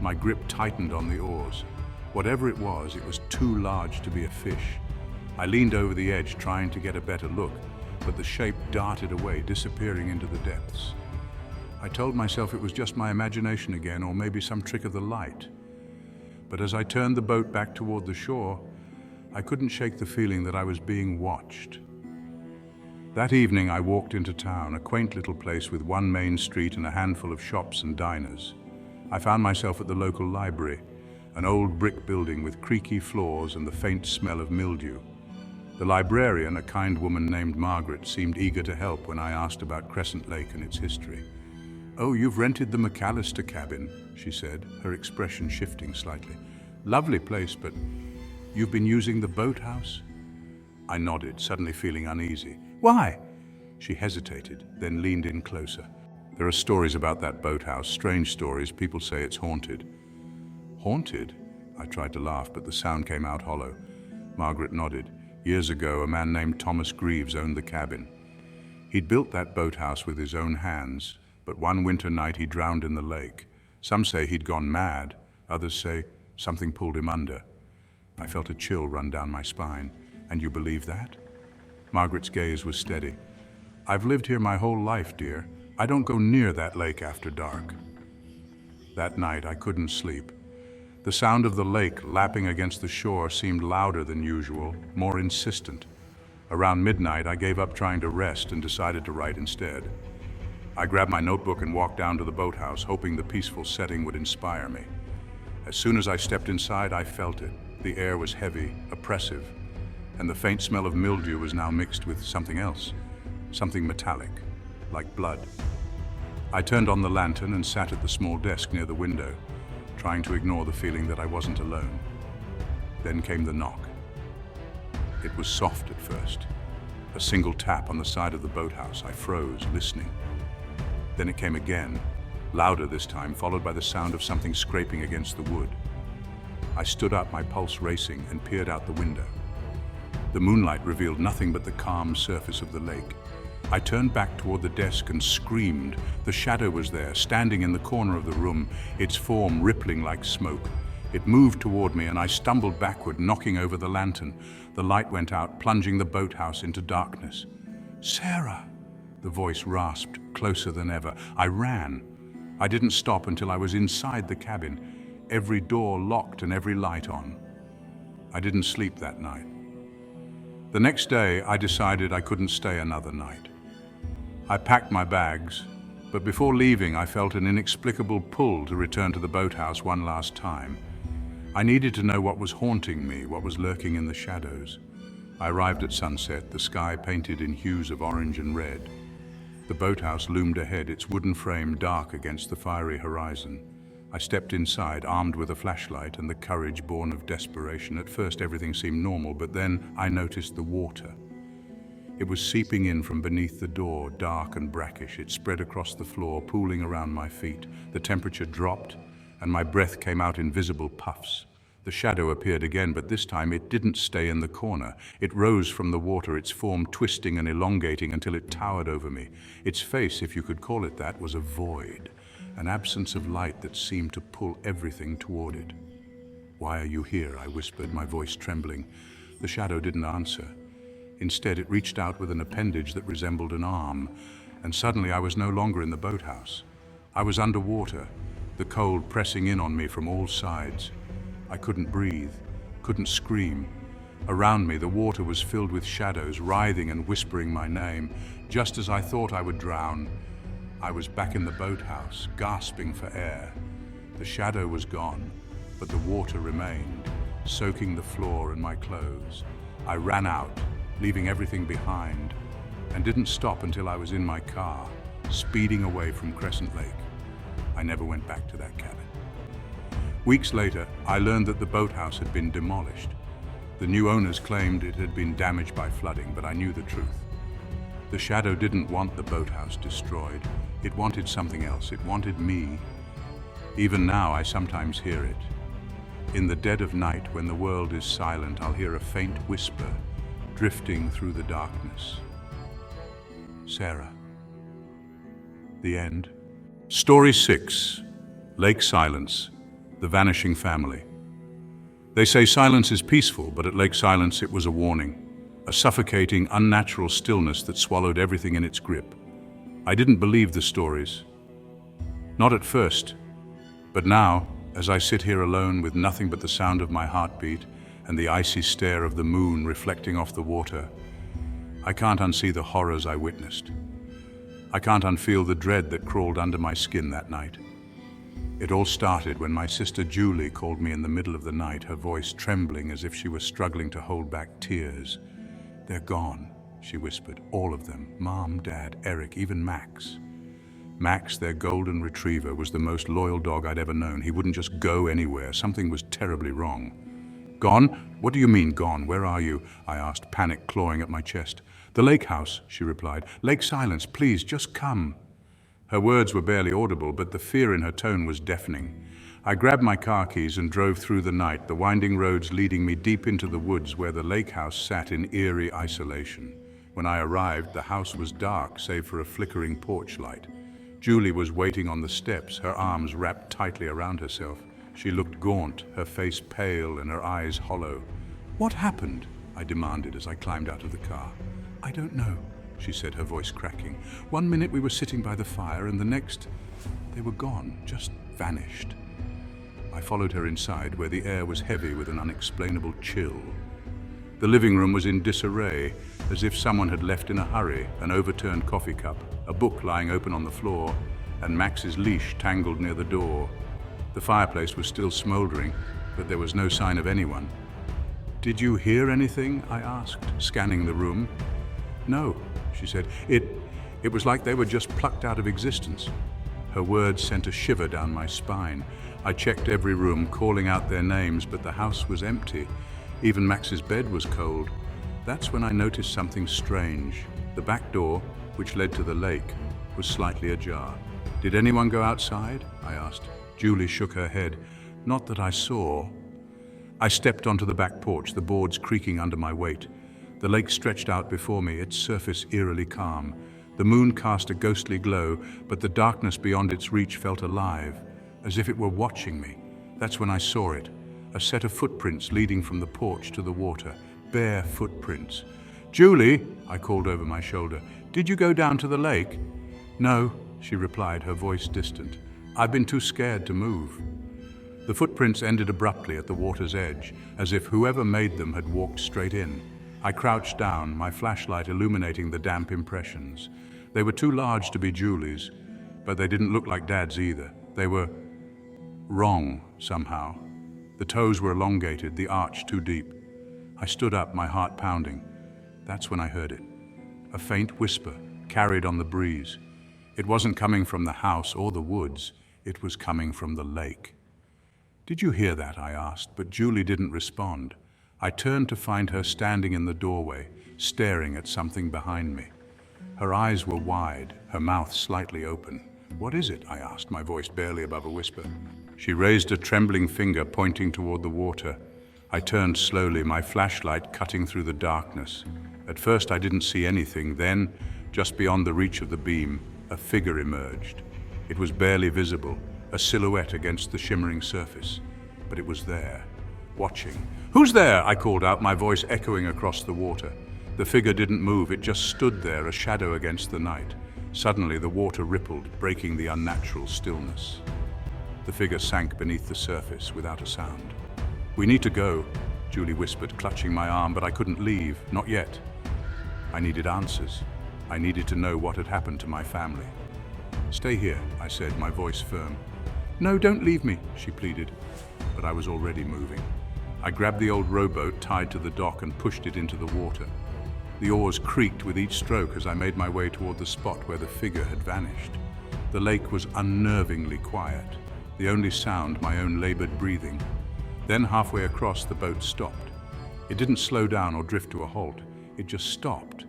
My grip tightened on the oars. Whatever it was too large to be a fish. I leaned over the edge trying to get a better look, but the shape darted away, disappearing into the depths. I told myself it was just my imagination again, or maybe some trick of the light. But as I turned the boat back toward the shore, I couldn't shake the feeling that I was being watched. That evening I walked into town, a quaint little place with one main street and a handful of shops and diners. I found myself at the local library, an old brick building with creaky floors and the faint smell of mildew. The librarian, a kind woman named Margaret, seemed eager to help when I asked about Crescent Lake and its history. "Oh, you've rented the McAllister cabin," she said, her expression shifting slightly. "Lovely place, but you've been using the boathouse?" I nodded, suddenly feeling uneasy. "Why?" She hesitated, then leaned in closer. "There are stories about that boathouse, strange stories. People say it's haunted." "Haunted?" I tried to laugh, but the sound came out hollow. Margaret nodded. "Years ago, a man named Thomas Greaves owned the cabin. He'd built that boathouse with his own hands, but one winter night he drowned in the lake. Some say he'd gone mad, others say something pulled him under." I felt a chill run down my spine. "And you believe that?" Margaret's gaze was steady. "I've lived here my whole life, dear. I don't go near that lake after dark." That night I couldn't sleep. The sound of the lake lapping against the shore seemed louder than usual, more insistent. Around midnight, I gave up trying to rest and decided to write instead. I grabbed my notebook and walked down to the boathouse, hoping the peaceful setting would inspire me. As soon as I stepped inside, I felt it. The air was heavy, oppressive, and the faint smell of mildew was now mixed with something else, something metallic, like blood. I turned on the lantern and sat at the small desk near the window, trying to ignore the feeling that I wasn't alone. Then came the knock. It was soft at first. A single tap on the side of the boathouse. I froze, listening. Then it came again, louder this time, followed by the sound of something scraping against the wood. I stood up, my pulse racing, and peered out the window. The moonlight revealed nothing but the calm surface of the lake. I turned back toward the desk and screamed. The shadow was there, standing in the corner of the room, its form rippling like smoke. It moved toward me and I stumbled backward, knocking over the lantern. The light went out, plunging the boathouse into darkness. "Sarah!" The voice rasped, closer than ever. I ran. I didn't stop until I was inside the cabin, every door locked and every light on. I didn't sleep that night. The next day, I decided I couldn't stay another night. I packed my bags, but before leaving, I felt an inexplicable pull to return to the boathouse one last time. I needed to know what was haunting me, what was lurking in the shadows. I arrived at sunset, the sky painted in hues of orange and red. The boathouse loomed ahead, its wooden frame dark against the fiery horizon. I stepped inside, armed with a flashlight and the courage born of desperation. At first, everything seemed normal, but then I noticed the water. It was seeping in from beneath the door, dark and brackish. It spread across the floor, pooling around my feet. The temperature dropped, and my breath came out in visible puffs. The shadow appeared again, but this time it didn't stay in the corner. It rose from the water, its form twisting and elongating until it towered over me. Its face, if you could call it that, was a void, an absence of light that seemed to pull everything toward it. "Why are you here?" I whispered, my voice trembling. The shadow didn't answer. Instead, it reached out with an appendage that resembled an arm, and suddenly I was no longer in the boathouse. I was underwater, the cold pressing in on me from all sides. I couldn't breathe, couldn't scream. Around me, the water was filled with shadows, writhing and whispering my name. Just as I thought I would drown, I was back in the boathouse, gasping for air. The shadow was gone, but the water remained, soaking the floor and my clothes. I ran out, leaving everything behind, and didn't stop until I was in my car, speeding away from Crescent Lake. I never went back to that cabin. Weeks later, I learned that the boathouse had been demolished. The new owners claimed it had been damaged by flooding, but I knew the truth. The shadow didn't want the boathouse destroyed. It wanted something else. It wanted me. Even now, I sometimes hear it. In the dead of night, when the world is silent, I'll hear a faint whisper drifting through the darkness. Sarah. The end. Story 6. Lake Silence. The Vanishing Family. They say silence is peaceful, but at Lake Silence it was a warning. A suffocating, unnatural stillness that swallowed everything in its grip. I didn't believe the stories. Not at first. But now, as I sit here alone with nothing but the sound of my heartbeat and the icy stare of the moon reflecting off the water, I can't unsee the horrors I witnessed. I can't unfeel the dread that crawled under my skin that night. It all started when my sister Julie called me in the middle of the night, her voice trembling as if she was struggling to hold back tears. "They're gone," she whispered. "All of them. Mom, Dad, Eric, even Max." Max, their golden retriever, was the most loyal dog I'd ever known. He wouldn't just go anywhere. Something was terribly wrong. "Gone? What do you mean, gone? Where are you?" I asked, panic clawing at my chest. "The lake house," she replied. "Lake Silence, please, just come." Her words were barely audible, but the fear in her tone was deafening. I grabbed my car keys and drove through the night, the winding roads leading me deep into the woods where the lake house sat in eerie isolation. When I arrived, the house was dark, save for a flickering porch light. Julie was waiting on the steps, her arms wrapped tightly around herself. She looked gaunt, her face pale and her eyes hollow. "What happened?" I demanded as I climbed out of the car. "I don't know," she said, her voice cracking. "One minute we were sitting by the fire, and the next, they were gone, just vanished." I followed her inside, where the air was heavy with an unexplainable chill. The living room was in disarray, as if someone had left in a hurry, an overturned coffee cup, a book lying open on the floor, and Max's leash tangled near the door. The fireplace was still smoldering, but there was no sign of anyone. "Did you hear anything?" I asked, scanning the room. "No," she said. It was like they were just plucked out of existence." Her words sent a shiver down my spine. I checked every room, calling out their names, but the house was empty. Even Max's bed was cold. That's when I noticed something strange. The back door, which led to the lake, was slightly ajar. "Did anyone go outside?" I asked. Julie shook her head. "Not that I saw." I stepped onto the back porch, the boards creaking under my weight. The lake stretched out before me, its surface eerily calm. The moon cast a ghostly glow, but the darkness beyond its reach felt alive, as if it were watching me. That's when I saw it, a set of footprints leading from the porch to the water, bare footprints. "Julie," I called over my shoulder, "did you go down to the lake?" "No," she replied, her voice distant. "I've been too scared to move." The footprints ended abruptly at the water's edge, as if whoever made them had walked straight in. I crouched down, my flashlight illuminating the damp impressions. They were too large to be Julie's, but they didn't look like Dad's either. They were wrong, somehow. The toes were elongated, the arch too deep. I stood up, my heart pounding. That's when I heard it. A faint whisper, carried on the breeze. It wasn't coming from the house or the woods. It was coming from the lake. "Did you hear that?" I asked, but Julie didn't respond. I turned to find her standing in the doorway, staring at something behind me. Her eyes were wide, her mouth slightly open. "What is it?" I asked, my voice barely above a whisper. She raised a trembling finger, pointing toward the water. I turned slowly, my flashlight cutting through the darkness. At first I didn't see anything. Then, just beyond the reach of the beam, a figure emerged. It was barely visible, a silhouette against the shimmering surface. But it was there, watching. "Who's there?" I called out, my voice echoing across the water. The figure didn't move, it just stood there, a shadow against the night. Suddenly the water rippled, breaking the unnatural stillness. The figure sank beneath the surface without a sound. "We need to go," Julie whispered, clutching my arm, but I couldn't leave, not yet. I needed answers. I needed to know what had happened to my family. "Stay here," I said, my voice firm. "No, don't leave me," she pleaded, but I was already moving. I grabbed the old rowboat tied to the dock and pushed it into the water. The oars creaked with each stroke as I made my way toward the spot where the figure had vanished. The lake was unnervingly quiet, the only sound my own labored breathing. Then halfway across, the boat stopped. It didn't slow down or drift to a halt. It just stopped,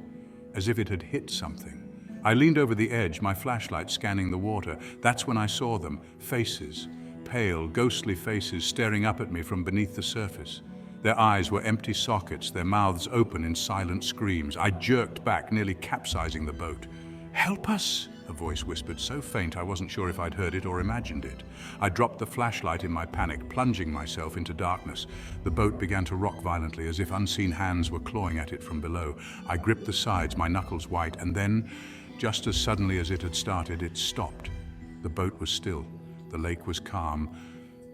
as if it had hit something. I leaned over the edge, my flashlight scanning the water. That's when I saw them, faces, pale, ghostly faces staring up at me from beneath the surface. Their eyes were empty sockets, their mouths open in silent screams. I jerked back, nearly capsizing the boat. "Help us!" a voice whispered, so faint I wasn't sure if I'd heard it or imagined it. I dropped the flashlight in my panic, plunging myself into darkness. The boat began to rock violently, as if unseen hands were clawing at it from below. I gripped the sides, my knuckles white, and then, just as suddenly as it had started, it stopped. The boat was still. The lake was calm,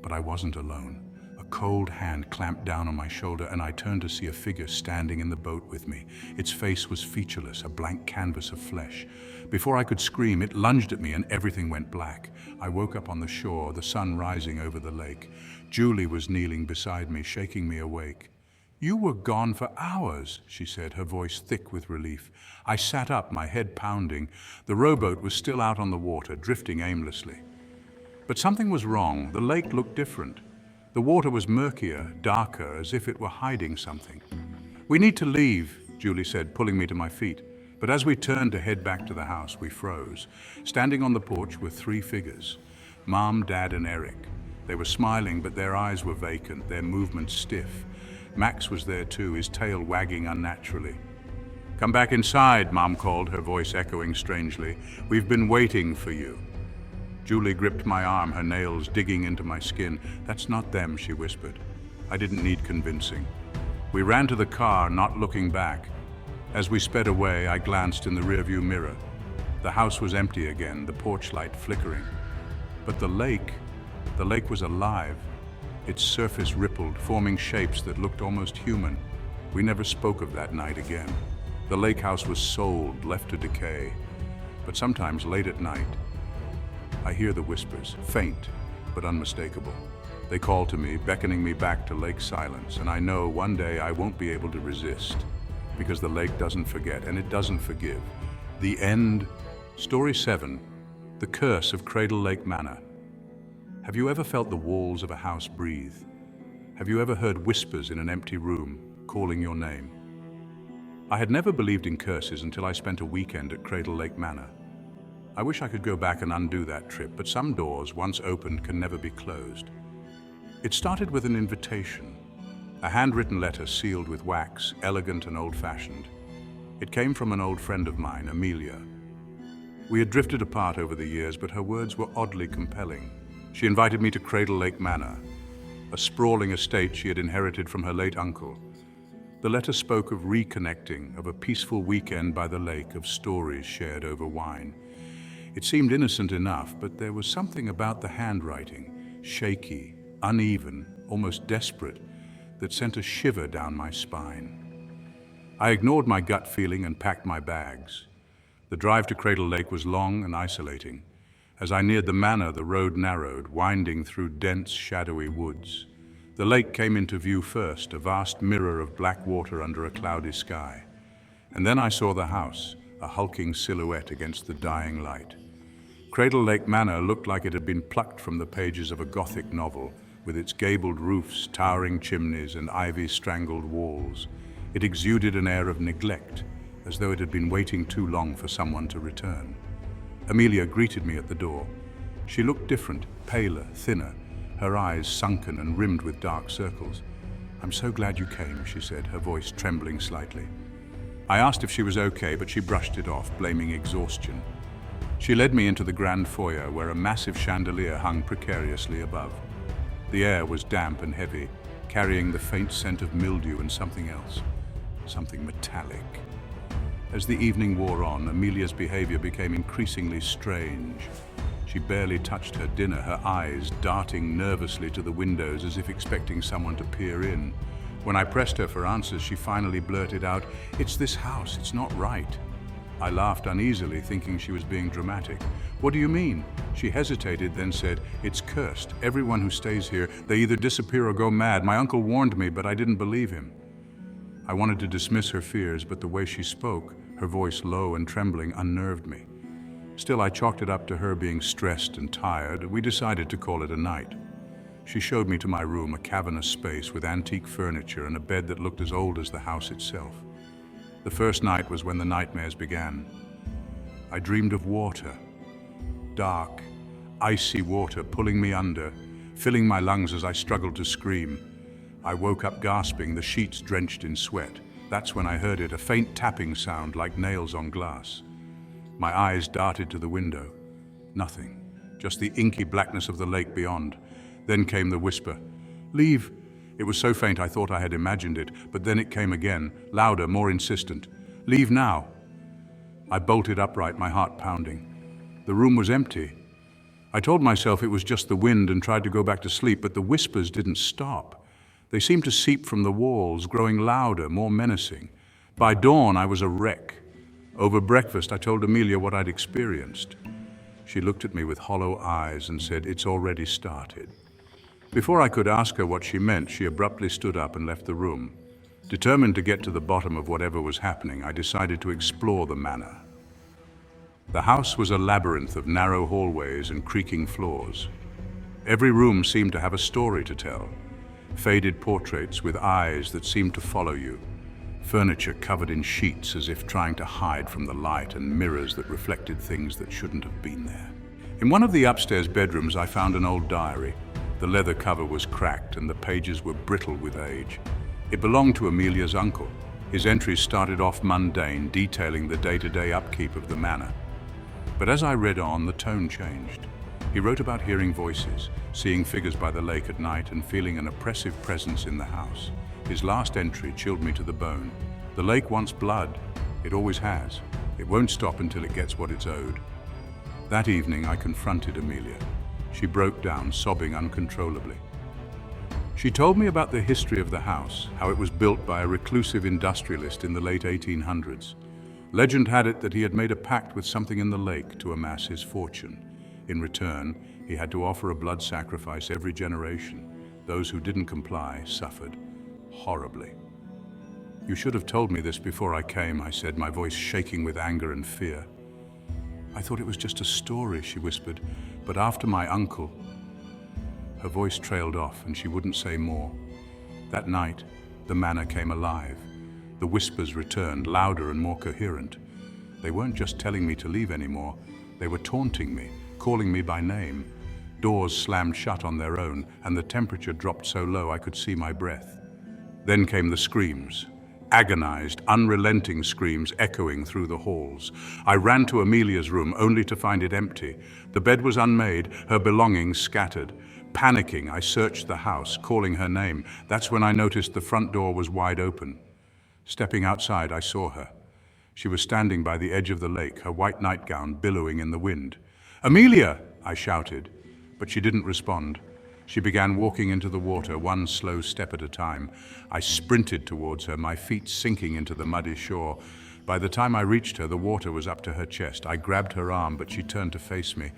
but I wasn't alone. A cold hand clamped down on my shoulder, and I turned to see a figure standing in the boat with me. Its face was featureless, a blank canvas of flesh. Before I could scream, it lunged at me and everything went black. I woke up on the shore, the sun rising over the lake. Julie was kneeling beside me, shaking me awake. "You were gone for hours," she said, her voice thick with relief. I sat up, my head pounding. The rowboat was still out on the water, drifting aimlessly. But something was wrong. The lake looked different. The water was murkier, darker, as if it were hiding something. "We need to leave," Julie said, pulling me to my feet. But as we turned to head back to the house, we froze. Standing on the porch were three figures: Mom, Dad, and Eric. They were smiling, but their eyes were vacant, their movements stiff. Max was there too, his tail wagging unnaturally. "Come back inside," Mom called, her voice echoing strangely. "We've been waiting for you." Julie gripped my arm, her nails digging into my skin. "That's not them," she whispered. I didn't need convincing. We ran to the car, not looking back. As we sped away, I glanced in the rearview mirror. The house was empty again, the porch light flickering. But the lake was alive. Its surface rippled, forming shapes that looked almost human. We never spoke of that night again. The lake house was sold, left to decay. But sometimes, late at night, I hear the whispers, faint but unmistakable. They call to me, beckoning me back to lake silence, and I know one day I won't be able to resist, because the lake doesn't forget, and it doesn't forgive. The end. Story 7, The Curse of Cradle Lake Manor. Have you ever felt the walls of a house breathe? Have you ever heard whispers in an empty room, calling your name? I had never believed in curses until I spent a weekend at Cradle Lake Manor. I wish I could go back and undo that trip, but some doors, once opened, can never be closed. It started with an invitation, a handwritten letter sealed with wax, elegant and old-fashioned. It came from an old friend of mine, Amelia. We had drifted apart over the years, but her words were oddly compelling. She invited me to Cradle Lake Manor, a sprawling estate she had inherited from her late uncle. The letter spoke of reconnecting, of a peaceful weekend by the lake, of stories shared over wine. It seemed innocent enough, but there was something about the handwriting, shaky, uneven, almost desperate, that sent a shiver down my spine. I ignored my gut feeling and packed my bags. The drive to Cradle Lake was long and isolating. As I neared the manor, the road narrowed, winding through dense, shadowy woods. The lake came into view first, a vast mirror of black water under a cloudy sky. And then I saw the house, a hulking silhouette against the dying light. Cradle Lake Manor looked like it had been plucked from the pages of a Gothic novel, with its gabled roofs, towering chimneys, and ivy-strangled walls. It exuded an air of neglect, as though it had been waiting too long for someone to return. Amelia greeted me at the door. She looked different, paler, thinner, her eyes sunken and rimmed with dark circles. "I'm so glad you came," she said, her voice trembling slightly. I asked if she was okay, but she brushed it off, blaming exhaustion. She led me into the grand foyer, where a massive chandelier hung precariously above. The air was damp and heavy, carrying the faint scent of mildew and something else, something metallic. As the evening wore on, Amelia's behavior became increasingly strange. She barely touched her dinner, her eyes darting nervously to the windows as if expecting someone to peer in. When I pressed her for answers, she finally blurted out, "It's this house, it's not right." I laughed uneasily, thinking she was being dramatic. "What do you mean?" She hesitated, then said, "It's cursed. Everyone who stays here, they either disappear or go mad. My uncle warned me, but I didn't believe him." I wanted to dismiss her fears, but the way she spoke, her voice low and trembling, unnerved me. Still, I chalked it up to her being stressed and tired. We decided to call it a night. She showed me to my room, a cavernous space with antique furniture and a bed that looked as old as the house itself. The first night was when the nightmares began. I dreamed of water, dark, icy water pulling me under, filling my lungs as I struggled to scream. I woke up gasping, the sheets drenched in sweat. That's when I heard it, a faint tapping sound like nails on glass. My eyes darted to the window. Nothing, just the inky blackness of the lake beyond. Then came the whisper, "Leave." It was so faint I thought I had imagined it, but then it came again, louder, more insistent. "Leave now." I bolted upright, my heart pounding. The room was empty. I told myself it was just the wind and tried to go back to sleep, but the whispers didn't stop. They seemed to seep from the walls, growing louder, more menacing. By dawn, I was a wreck. Over breakfast, I told Amelia what I'd experienced. She looked at me with hollow eyes and said, "It's already started." Before I could ask her what she meant, she abruptly stood up and left the room. Determined to get to the bottom of whatever was happening, I decided to explore the manor. The house was a labyrinth of narrow hallways and creaking floors. Every room seemed to have a story to tell. Faded portraits with eyes that seemed to follow you. Furniture covered in sheets as if trying to hide from the light, and mirrors that reflected things that shouldn't have been there. In one of the upstairs bedrooms, I found an old diary. The leather cover was cracked and the pages were brittle with age. It belonged to Amelia's uncle. His entries started off mundane, detailing the day-to-day upkeep of the manor. But as I read on, the tone changed. He wrote about hearing voices, seeing figures by the lake at night, and feeling an oppressive presence in the house. His last entry chilled me to the bone. The lake wants blood. It always has. It won't stop until it gets what it's owed. That evening, I confronted Amelia. She broke down, sobbing uncontrollably. She told me about the history of the house, how it was built by a reclusive industrialist in the late 1800s. Legend had it that he had made a pact with something in the lake to amass his fortune. In return, he had to offer a blood sacrifice every generation. Those who didn't comply suffered horribly. "You should have told me this before I came," I said, my voice shaking with anger and fear. "I thought it was just a story," she whispered, "but after my uncle..." Her voice trailed off and she wouldn't say more. That night, the manor came alive. The whispers returned, louder and more coherent. They weren't just telling me to leave anymore. They were taunting me, calling me by name. Doors slammed shut on their own, and the temperature dropped so low I could see my breath. Then came the screams. Agonized, unrelenting screams echoing through the halls. I ran to Amelia's room, only to find it empty. The bed was unmade, her belongings scattered. Panicking, I searched the house, calling her name. That's when I noticed the front door was wide open. Stepping outside, I saw her. She was standing by the edge of the lake, her white nightgown billowing in the wind. "Amelia!" I shouted, but she didn't respond. She began walking into the water, one slow step at a time. I sprinted towards her, my feet sinking into the muddy shore. By the time I reached her, the water was up to her chest. I grabbed her arm, but she turned to face me.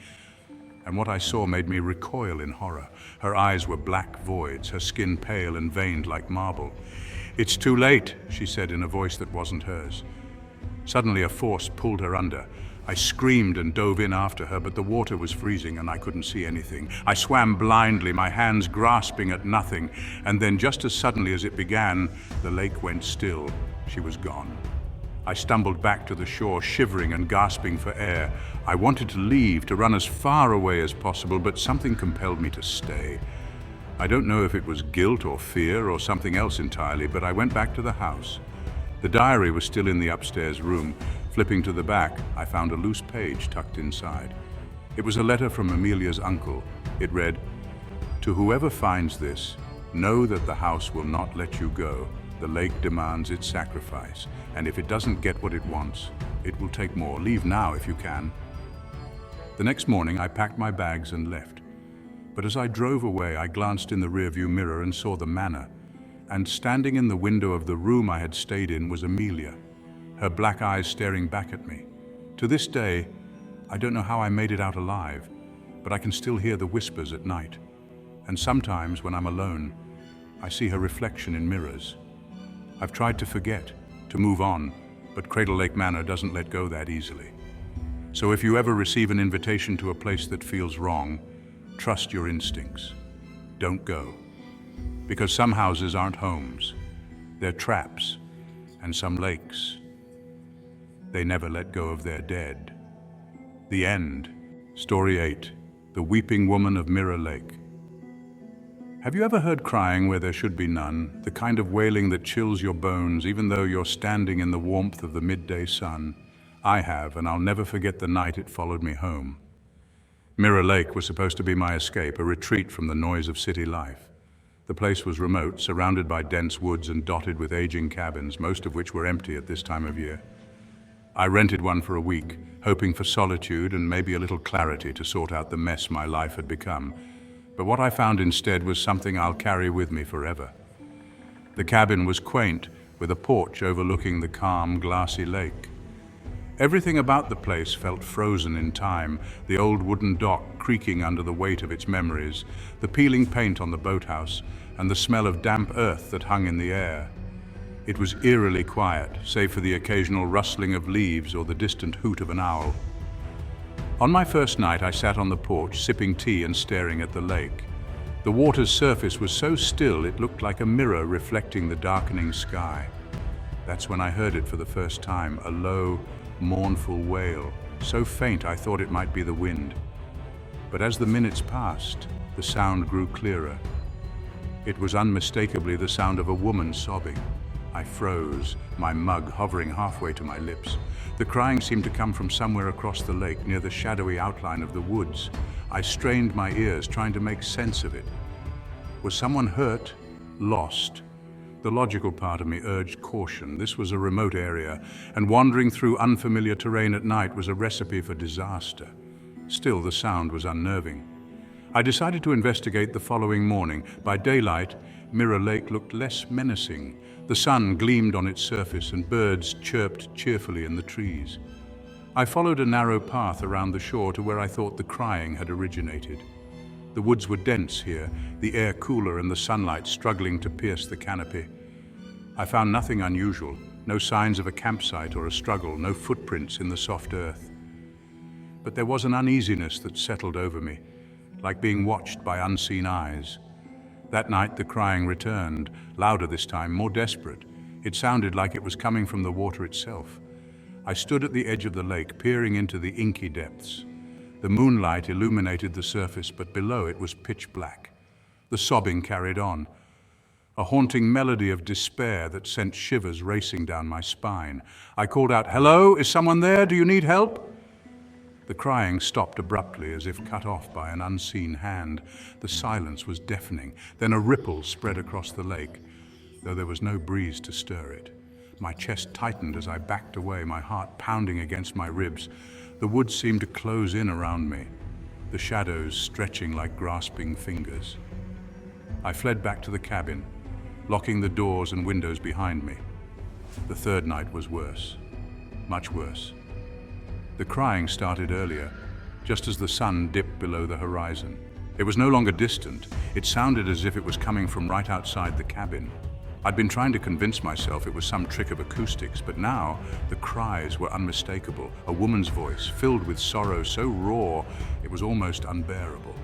And what I saw made me recoil in horror. Her eyes were black voids, her skin pale and veined like marble. "It's too late," she said in a voice that wasn't hers. Suddenly a force pulled her under. I screamed and dove in after her, but the water was freezing and I couldn't see anything. I swam blindly, my hands grasping at nothing, and then just as suddenly as it began, the lake went still. She was gone. I stumbled back to the shore, shivering and gasping for air. I wanted to leave, to run as far away as possible, but something compelled me to stay. I don't know if it was guilt or fear or something else entirely, but I went back to the house. The diary was still in the upstairs room. Flipping to the back, I found a loose page tucked inside. It was a letter from Amelia's uncle. It read, "To whoever finds this, know that the house will not let you go. The lake demands its sacrifice, and if it doesn't get what it wants, it will take more. Leave now if you can." The next morning, I packed my bags and left. But as I drove away, I glanced in the rearview mirror and saw the manor. And standing in the window of the room I had stayed in was Amelia, her black eyes staring back at me. To this day, I don't know how I made it out alive, but I can still hear the whispers at night. And sometimes, when I'm alone, I see her reflection in mirrors. I've tried to forget, to move on, but Cradle Lake Manor doesn't let go that easily. So if you ever receive an invitation to a place that feels wrong, trust your instincts. Don't go. Because some houses aren't homes. They're traps. And some lakes, they never let go of their dead. The end. Story 8. The Weeping Woman of Mirror Lake. Have you ever heard crying where there should be none? The kind of wailing that chills your bones even though you're standing in the warmth of the midday sun? I have, and I'll never forget the night it followed me home. Mirror Lake was supposed to be my escape, a retreat from the noise of city life. The place was remote, surrounded by dense woods and dotted with aging cabins, most of which were empty at this time of year. I rented one for a week, hoping for solitude and maybe a little clarity to sort out the mess my life had become. But what I found instead was something I'll carry with me forever. The cabin was quaint, with a porch overlooking the calm, glassy lake. Everything about the place felt frozen in time, the old wooden dock creaking under the weight of its memories, the peeling paint on the boathouse, and the smell of damp earth that hung in the air. It was eerily quiet, save for the occasional rustling of leaves or the distant hoot of an owl. On my first night, I sat on the porch, sipping tea and staring at the lake. The water's surface was so still it looked like a mirror reflecting the darkening sky. That's when I heard it for the first time, a low, mournful wail, so faint I thought it might be the wind. But as the minutes passed, the sound grew clearer. It was unmistakably the sound of a woman sobbing. I froze, my mug hovering halfway to my lips. The crying seemed to come from somewhere across the lake, near the shadowy outline of the woods. I strained my ears, trying to make sense of it. Was someone hurt? Lost? The logical part of me urged caution. This was a remote area, and wandering through unfamiliar terrain at night was a recipe for disaster. Still, the sound was unnerving. I decided to investigate the following morning. By daylight, Mirror Lake looked less menacing. The sun gleamed on its surface, and birds chirped cheerfully in the trees. I followed a narrow path around the shore to where I thought the crying had originated. The woods were dense here, the air cooler and the sunlight struggling to pierce the canopy. I found nothing unusual, no signs of a campsite or a struggle, no footprints in the soft earth. But there was an uneasiness that settled over me, like being watched by unseen eyes. That night the crying returned, louder this time, more desperate. It sounded like it was coming from the water itself. I stood at the edge of the lake, peering into the inky depths. The moonlight illuminated the surface, but below it was pitch black. The sobbing carried on, a haunting melody of despair that sent shivers racing down my spine. I called out, "Hello, is someone there? Do you need help?" The crying stopped abruptly, as if cut off by an unseen hand. The silence was deafening. Then a ripple spread across the lake, though there was no breeze to stir it. My chest tightened as I backed away, my heart pounding against my ribs. The woods seemed to close in around me, the shadows stretching like grasping fingers. I fled back to the cabin, locking the doors and windows behind me. The third night was worse, much worse. The crying started earlier, just as the sun dipped below the horizon. It was no longer distant. It sounded as if it was coming from right outside the cabin. I'd been trying to convince myself it was some trick of acoustics, but now the cries were unmistakable, a woman's voice, filled with sorrow so raw it was almost unbearable.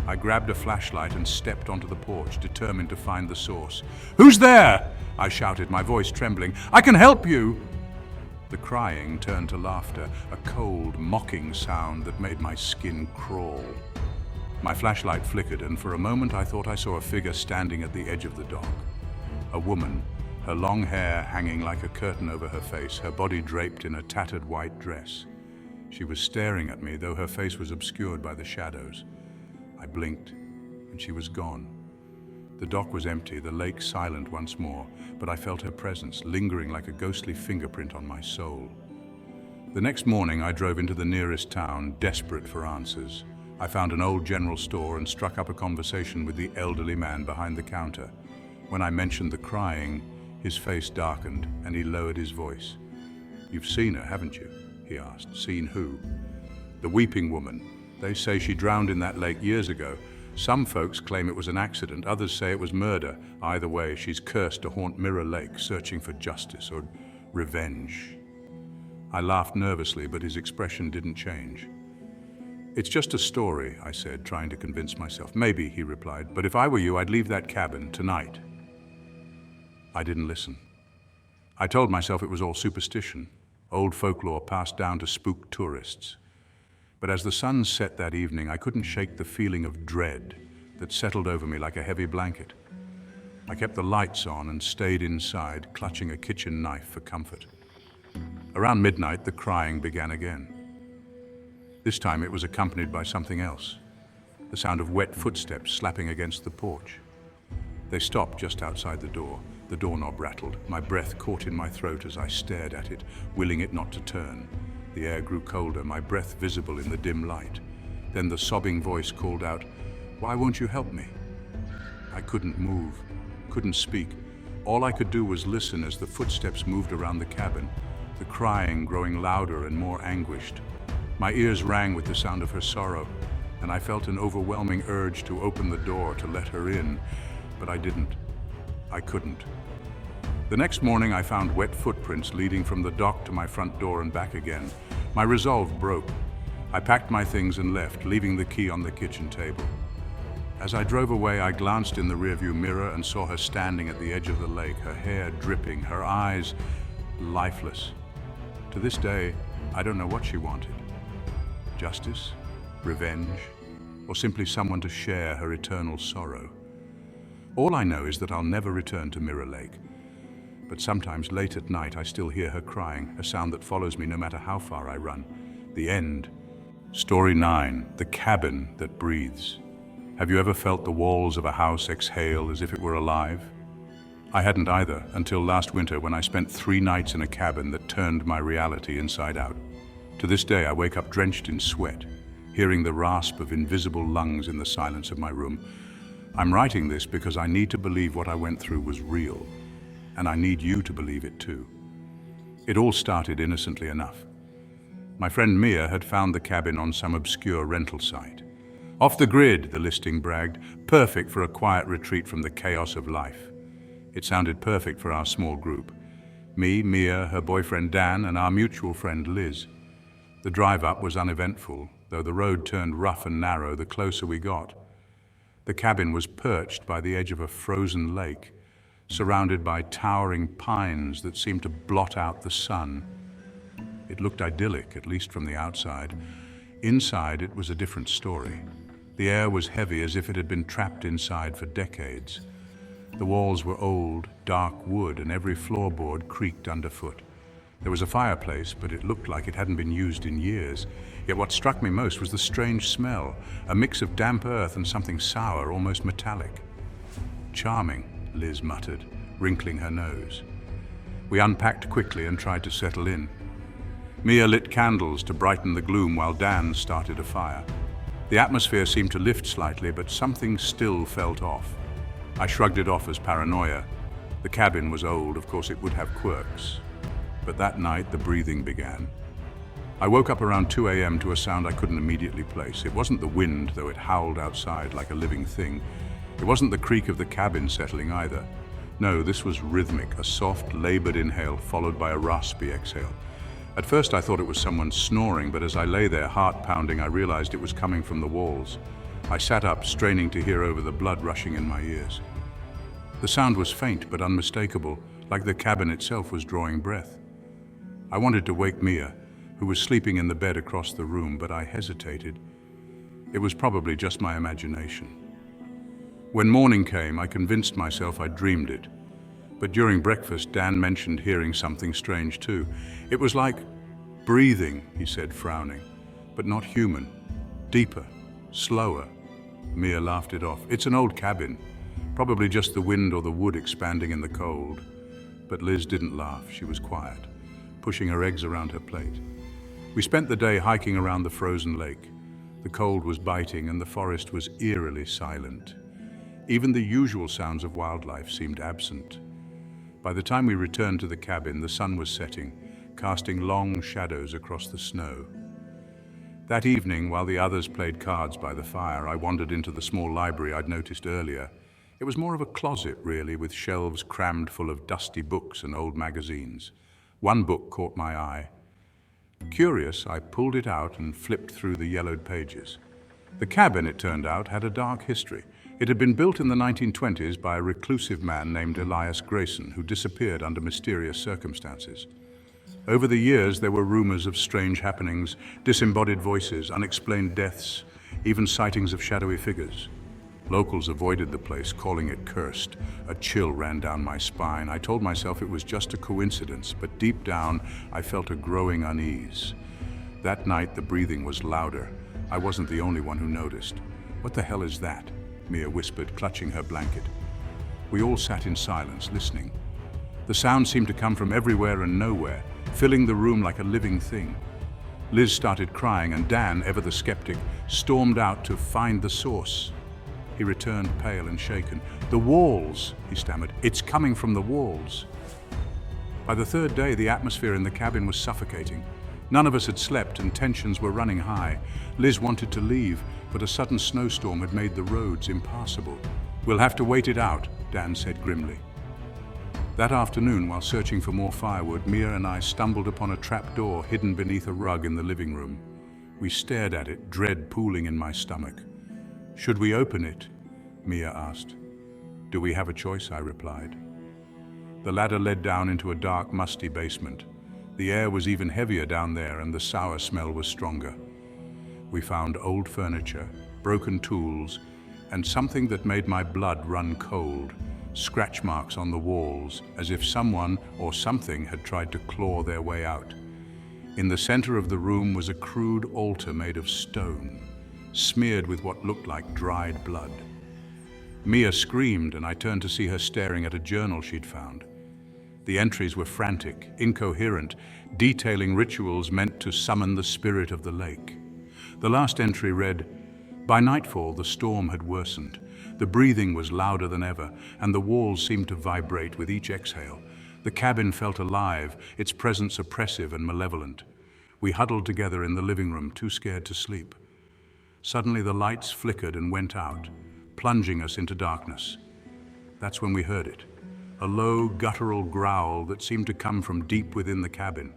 I grabbed a flashlight and stepped onto the porch, determined to find the source. "Who's there?" I shouted, my voice trembling. "I can help you!" The crying turned to laughter, a cold, mocking sound that made my skin crawl. My flashlight flickered, and for a moment I thought I saw a figure standing at the edge of the dock. A woman, her long hair hanging like a curtain over her face, her body draped in a tattered white dress. She was staring at me, though her face was obscured by the shadows. I blinked, and she was gone. The dock was empty, the lake silent once more, but I felt her presence, lingering like a ghostly fingerprint on my soul. The next morning I drove into the nearest town, desperate for answers. I found an old general store and struck up a conversation with the elderly man behind the counter. When I mentioned the crying, his face darkened and he lowered his voice. "You've seen her, haven't you?" he asked. "Seen who?" "The weeping woman. They say she drowned in that lake years ago. Some folks claim it was an accident, others say it was murder. Either way, she's cursed to haunt Mirror Lake, searching for justice or revenge." I laughed nervously, but his expression didn't change. "It's just a story," I said, trying to convince myself. "Maybe," he replied, "but if I were you, I'd leave that cabin tonight." I didn't listen. I told myself it was all superstition, old folklore passed down to spook tourists. But as the sun set that evening, I couldn't shake the feeling of dread that settled over me like a heavy blanket. I kept the lights on and stayed inside, clutching a kitchen knife for comfort. Around midnight, the crying began again. This time it was accompanied by something else, the sound of wet footsteps slapping against the porch. They stopped just outside the door. The doorknob rattled. My breath caught in my throat as I stared at it, willing it not to turn. The air grew colder, my breath visible in the dim light. Then the sobbing voice called out, "Why won't you help me?" I couldn't move, couldn't speak. All I could do was listen as the footsteps moved around the cabin, the crying growing louder and more anguished. My ears rang with the sound of her sorrow, and I felt an overwhelming urge to open the door to let her in, but I didn't. I couldn't. The next morning I found wet footprints leading from the dock to my front door and back again. My resolve broke. I packed my things and left, leaving the key on the kitchen table. As I drove away, I glanced in the rearview mirror and saw her standing at the edge of the lake, her hair dripping, her eyes lifeless. To this day, I don't know what she wanted. Justice? Revenge? Or simply someone to share her eternal sorrow? All I know is that I'll never return to Mirror Lake. But sometimes late at night I still hear her crying, a sound that follows me no matter how far I run. The end. Story 9, The Cabin That Breathes. Have you ever felt the walls of a house exhale as if it were alive? I hadn't either, until last winter when I spent 3 nights in a cabin that turned my reality inside out. To this day I wake up drenched in sweat, hearing the rasp of invisible lungs in the silence of my room. I'm writing this because I need to believe what I went through was real. And I need you to believe it too. It all started innocently enough. My friend Mia had found the cabin on some obscure rental site. "Off the grid," the listing bragged, "perfect for a quiet retreat from the chaos of life." It sounded perfect for our small group. Me, Mia, her boyfriend Dan, and our mutual friend Liz. The drive up was uneventful, though the road turned rough and narrow the closer we got. The cabin was perched by the edge of a frozen lake, surrounded by towering pines that seemed to blot out the sun. It looked idyllic, at least from the outside. Inside, it was a different story. The air was heavy, as if it had been trapped inside for decades. The walls were old, dark wood, and every floorboard creaked underfoot. There was a fireplace, but it looked like it hadn't been used in years. Yet what struck me most was the strange smell, a mix of damp earth and something sour, almost metallic. "Charming," Liz muttered, wrinkling her nose. We unpacked quickly and tried to settle in. Mia lit candles to brighten the gloom while Dan started a fire. The atmosphere seemed to lift slightly, but something still felt off. I shrugged it off as paranoia. The cabin was old, of course it would have quirks. But that night, the breathing began. I woke up around 2 a.m. to a sound I couldn't immediately place. It wasn't the wind, though it howled outside like a living thing. It wasn't the creak of the cabin settling either. No, this was rhythmic, a soft, labored inhale followed by a raspy exhale. At first I thought it was someone snoring, but as I lay there, heart pounding, I realized it was coming from the walls. I sat up, straining to hear over the blood rushing in my ears. The sound was faint but unmistakable, like the cabin itself was drawing breath. I wanted to wake Mia, who was sleeping in the bed across the room, but I hesitated. It was probably just my imagination. When morning came, I convinced myself I'd dreamed it. But during breakfast, Dan mentioned hearing something strange too. It was like breathing, he said, frowning, but not human. Deeper, slower. Mia laughed it off. It's an old cabin, probably just the wind or the wood expanding in the cold. But Liz didn't laugh. She was quiet, pushing her eggs around her plate. We spent the day hiking around the frozen lake. The cold was biting and the forest was eerily silent. Even the usual sounds of wildlife seemed absent. By the time we returned to the cabin, the sun was setting, casting long shadows across the snow. That evening, while the others played cards by the fire, I wandered into the small library I'd noticed earlier. It was more of a closet, really, with shelves crammed full of dusty books and old magazines. One book caught my eye. Curious, I pulled it out and flipped through the yellowed pages. The cabin, it turned out, had a dark history. It had been built in the 1920s by a reclusive man named Elias Grayson, who disappeared under mysterious circumstances. Over the years, there were rumors of strange happenings, disembodied voices, unexplained deaths, even sightings of shadowy figures. Locals avoided the place, calling it cursed. A chill ran down my spine. I told myself it was just a coincidence, but deep down, I felt a growing unease. That night, the breathing was louder. I wasn't the only one who noticed. "What the hell is that?" Mia whispered, clutching her blanket. We all sat in silence, listening. The sound seemed to come from everywhere and nowhere, filling the room like a living thing. Liz started crying, and Dan, ever the skeptic, stormed out to find the source. He returned pale and shaken. "The walls," he stammered. "It's coming from the walls." By the third day, the atmosphere in the cabin was suffocating. None of us had slept, and tensions were running high. Liz wanted to leave, but a sudden snowstorm had made the roads impassable. "We'll have to wait it out," Dan said grimly. That afternoon, while searching for more firewood, Mia and I stumbled upon a trapdoor hidden beneath a rug in the living room. We stared at it, dread pooling in my stomach. "Should we open it?" Mia asked. "Do we have a choice?" I replied. The ladder led down into a dark, musty basement. The air was even heavier down there, and the sour smell was stronger. We found old furniture, broken tools, and something that made my blood run cold. Scratch marks on the walls, as if someone or something had tried to claw their way out. In the center of the room was a crude altar made of stone, smeared with what looked like dried blood. Mia screamed, and I turned to see her staring at a journal she'd found. The entries were frantic, incoherent, detailing rituals meant to summon the spirit of the lake. The last entry read, "By nightfall, the storm had worsened. The breathing was louder than ever, and the walls seemed to vibrate with each exhale. The cabin felt alive, its presence oppressive and malevolent. We huddled together in the living room, too scared to sleep. Suddenly the lights flickered and went out, plunging us into darkness. That's when we heard it, a low, guttural growl that seemed to come from deep within the cabin.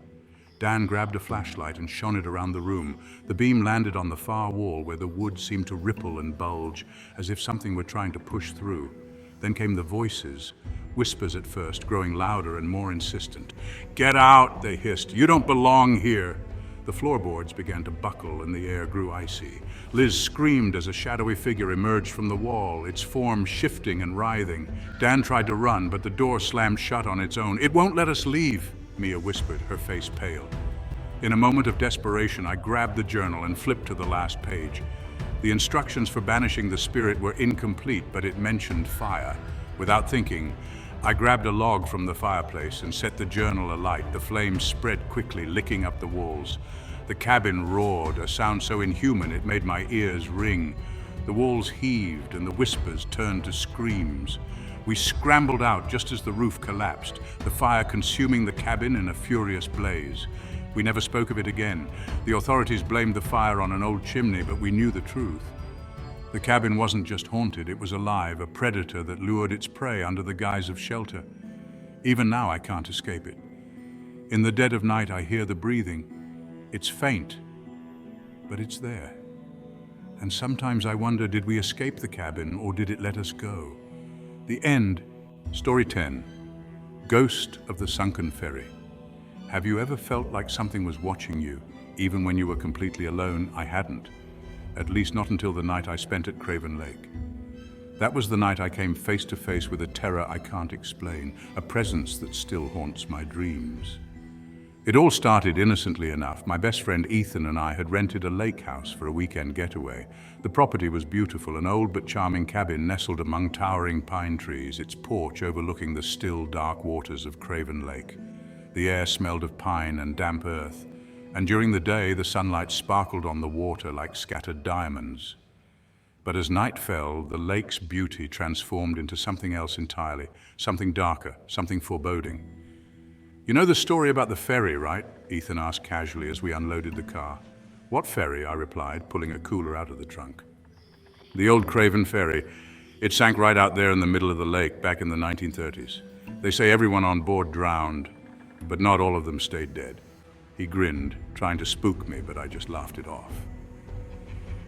Dan grabbed a flashlight and shone it around the room. The beam landed on the far wall where the wood seemed to ripple and bulge, as if something were trying to push through. Then came the voices, whispers at first, growing louder and more insistent. "Get out," they hissed. "You don't belong here." The floorboards began to buckle and the air grew icy. Liz screamed as a shadowy figure emerged from the wall, its form shifting and writhing. Dan tried to run, but the door slammed shut on its own. "It won't let us leave," Mia whispered, her face pale. In a moment of desperation, I grabbed the journal and flipped to the last page. The instructions for banishing the spirit were incomplete, but it mentioned fire. Without thinking, I grabbed a log from the fireplace and set the journal alight. The flames spread quickly, licking up the walls. The cabin roared, a sound so inhuman it made my ears ring. The walls heaved and the whispers turned to screams. We scrambled out just as the roof collapsed, the fire consuming the cabin in a furious blaze. We never spoke of it again. The authorities blamed the fire on an old chimney, but we knew the truth. The cabin wasn't just haunted, it was alive, a predator that lured its prey under the guise of shelter. Even now I can't escape it. In the dead of night I hear the breathing. It's faint, but it's there. And sometimes I wonder, did we escape the cabin or did it let us go? The end. Story 10. Ghost of the Sunken Ferry. Have you ever felt like something was watching you, even when you were completely alone? I hadn't. At least not until the night I spent at Craven Lake. That was the night I came face to face with a terror I can't explain, a presence that still haunts my dreams. It all started innocently enough. My best friend Ethan and I had rented a lake house for a weekend getaway. The property was beautiful, an old but charming cabin nestled among towering pine trees, its porch overlooking the still, dark waters of Craven Lake. The air smelled of pine and damp earth, and during the day the sunlight sparkled on the water like scattered diamonds. But as night fell, the lake's beauty transformed into something else entirely, something darker, something foreboding. "You know the story about the ferry, right?" Ethan asked casually as we unloaded the car. "What ferry?" I replied, pulling a cooler out of the trunk. "The old Craven Ferry. It sank right out there in the middle of the lake back in the 1930s. They say everyone on board drowned, but not all of them stayed dead." He grinned, trying to spook me, but I just laughed it off.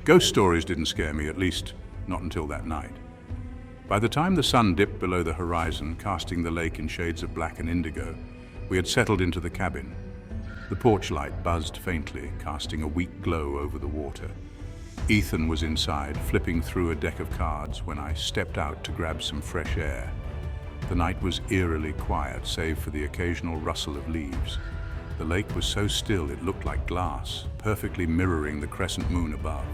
Ghost stories didn't scare me, at least not until that night. By the time the sun dipped below the horizon, casting the lake in shades of black and indigo, we had settled into the cabin. The porch light buzzed faintly, casting a weak glow over the water. Ethan was inside, flipping through a deck of cards when I stepped out to grab some fresh air. The night was eerily quiet, save for the occasional rustle of leaves. The lake was so still it looked like glass, perfectly mirroring the crescent moon above.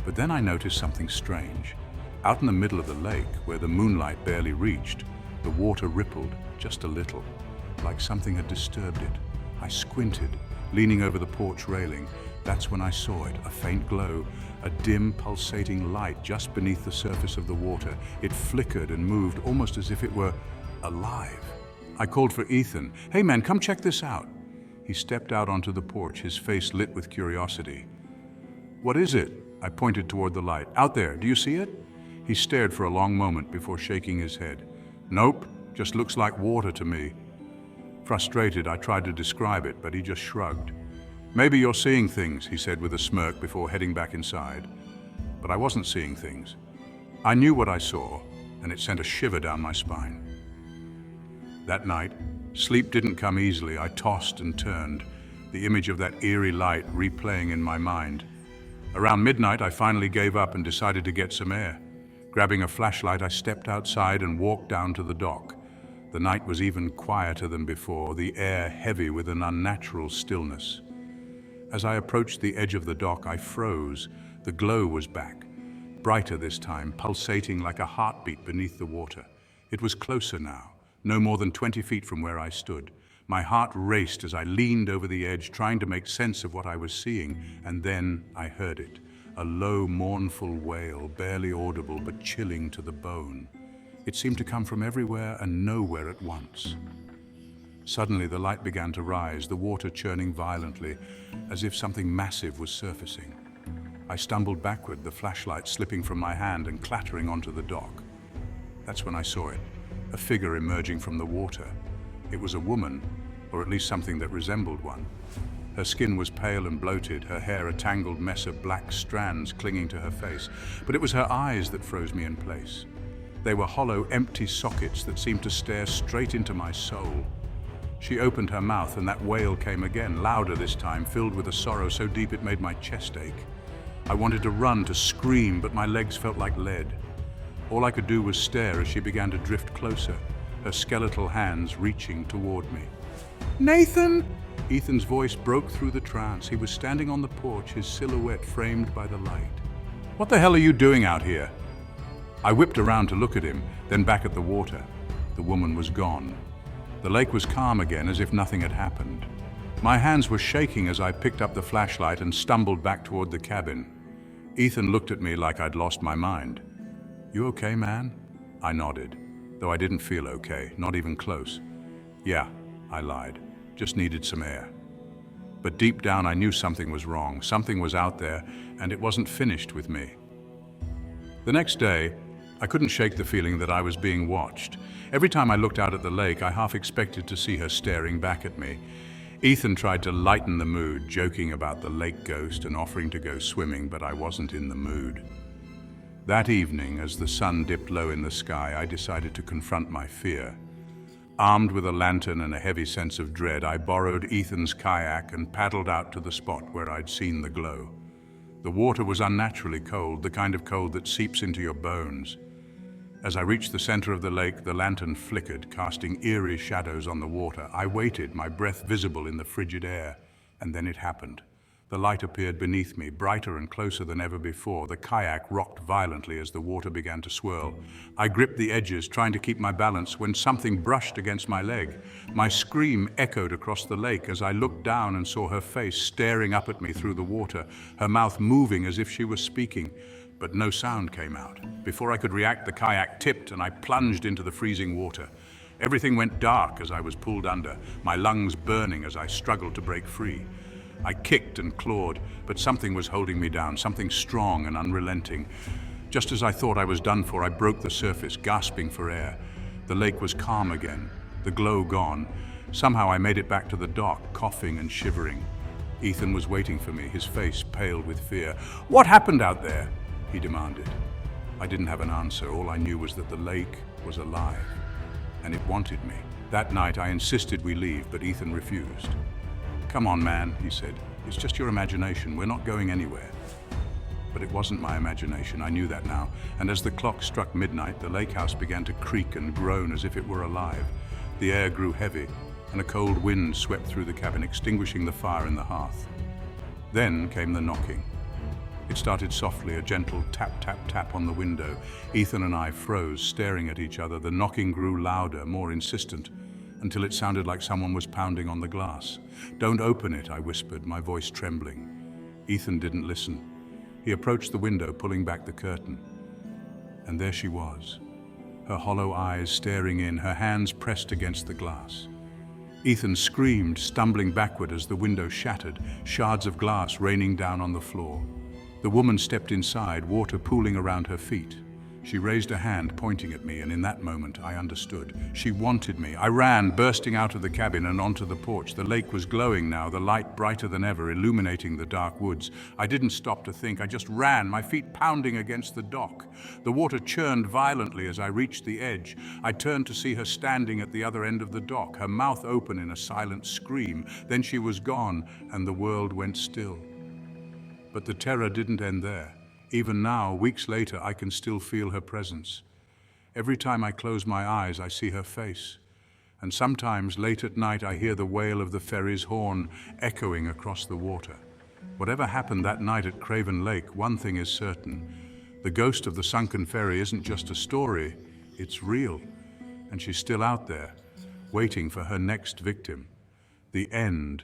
But then I noticed something strange. Out in the middle of the lake, where the moonlight barely reached, the water rippled just a little, like something had disturbed it. I squinted, leaning over the porch railing. That's when I saw it, a faint glow, a dim, pulsating light just beneath the surface of the water. It flickered and moved, almost as if it were alive. I called for Ethan. "Hey man, come check this out." He stepped out onto the porch, his face lit with curiosity. "What is it?" I pointed toward the light. "Out there, do you see it?" He stared for a long moment before shaking his head. "Nope, just looks like water to me." Frustrated, I tried to describe it, but he just shrugged. "Maybe you're seeing things," he said with a smirk before heading back inside. But I wasn't seeing things. I knew what I saw, and it sent a shiver down my spine. That night, sleep didn't come easily. I tossed and turned, the image of that eerie light replaying in my mind. Around midnight, I finally gave up and decided to get some air. Grabbing a flashlight, I stepped outside and walked down to the dock. The night was even quieter than before, the air heavy with an unnatural stillness. As I approached the edge of the dock, I froze. The glow was back, brighter this time, pulsating like a heartbeat beneath the water. It was closer now, no more than 20 feet from where I stood. My heart raced as I leaned over the edge, trying to make sense of what I was seeing, and then I heard it. A low, mournful wail, barely audible but chilling to the bone. It seemed to come from everywhere and nowhere at once. Suddenly the light began to rise, the water churning violently, as if something massive was surfacing. I stumbled backward, the flashlight slipping from my hand and clattering onto the dock. That's when I saw it, a figure emerging from the water. It was a woman, or at least something that resembled one. Her skin was pale and bloated, her hair a tangled mess of black strands clinging to her face, but it was her eyes that froze me in place. They were hollow, empty sockets that seemed to stare straight into my soul. She opened her mouth and that wail came again, louder this time, filled with a sorrow so deep it made my chest ache. I wanted to run, to scream, but my legs felt like lead. All I could do was stare as she began to drift closer, her skeletal hands reaching toward me. "Nathan!" Ethan's voice broke through the trance. He was standing on the porch, his silhouette framed by the light. "What the hell are you doing out here?" I whipped around to look at him, then back at the water. The woman was gone. The lake was calm again, as if nothing had happened. My hands were shaking as I picked up the flashlight and stumbled back toward the cabin. Ethan looked at me like I'd lost my mind. "You okay, man?" I nodded, though I didn't feel okay, not even close. "Yeah," I lied, "just needed some air." But deep down I knew something was wrong. Something was out there, and it wasn't finished with me. The next day, I couldn't shake the feeling that I was being watched. Every time I looked out at the lake, I half expected to see her staring back at me. Ethan tried to lighten the mood, joking about the lake ghost and offering to go swimming, but I wasn't in the mood. That evening, as the sun dipped low in the sky, I decided to confront my fear. Armed with a lantern and a heavy sense of dread, I borrowed Ethan's kayak and paddled out to the spot where I'd seen the glow. The water was unnaturally cold, the kind of cold that seeps into your bones. As I reached the center of the lake, the lantern flickered, casting eerie shadows on the water. I waited, my breath visible in the frigid air, and then it happened. The light appeared beneath me, brighter and closer than ever before. The kayak rocked violently as the water began to swirl. I gripped the edges, trying to keep my balance, when something brushed against my leg. My scream echoed across the lake as I looked down and saw her face staring up at me through the water, her mouth moving as if she was speaking. But no sound came out. Before I could react, the kayak tipped and I plunged into the freezing water. Everything went dark as I was pulled under, my lungs burning as I struggled to break free. I kicked and clawed, but something was holding me down, something strong and unrelenting. Just as I thought I was done for, I broke the surface, gasping for air. The lake was calm again, the glow gone. Somehow I made it back to the dock, coughing and shivering. Ethan was waiting for me, his face pale with fear. "What happened out there?" he demanded. I didn't have an answer. All I knew was that the lake was alive, and it wanted me. That night I insisted we leave, but Ethan refused. "Come on, man," he said. "It's just your imagination. We're not going anywhere." But it wasn't my imagination. I knew that now. And as the clock struck midnight, the lake house began to creak and groan as if it were alive. The air grew heavy, and a cold wind swept through the cabin, extinguishing the fire in the hearth. Then came the knocking. It started softly, a gentle tap, tap, tap on the window. Ethan and I froze, staring at each other. The knocking grew louder, more insistent, until it sounded like someone was pounding on the glass. "Don't open it," I whispered, my voice trembling. Ethan didn't listen. He approached the window, pulling back the curtain. And there she was, her hollow eyes staring in, her hands pressed against the glass. Ethan screamed, stumbling backward as the window shattered, shards of glass raining down on the floor. The woman stepped inside, water pooling around her feet. She raised a hand, pointing at me, and in that moment I understood. She wanted me. I ran, bursting out of the cabin and onto the porch. The lake was glowing now, the light brighter than ever, illuminating the dark woods. I didn't stop to think. I just ran, my feet pounding against the dock. The water churned violently as I reached the edge. I turned to see her standing at the other end of the dock, her mouth open in a silent scream. Then she was gone, and the world went still. But the terror didn't end there. Even now, weeks later, I can still feel her presence. Every time I close my eyes, I see her face. And sometimes, late at night, I hear the wail of the ferry's horn echoing across the water. Whatever happened that night at Craven Lake, one thing is certain. The ghost of the sunken ferry isn't just a story, it's real. And she's still out there, waiting for her next victim. The end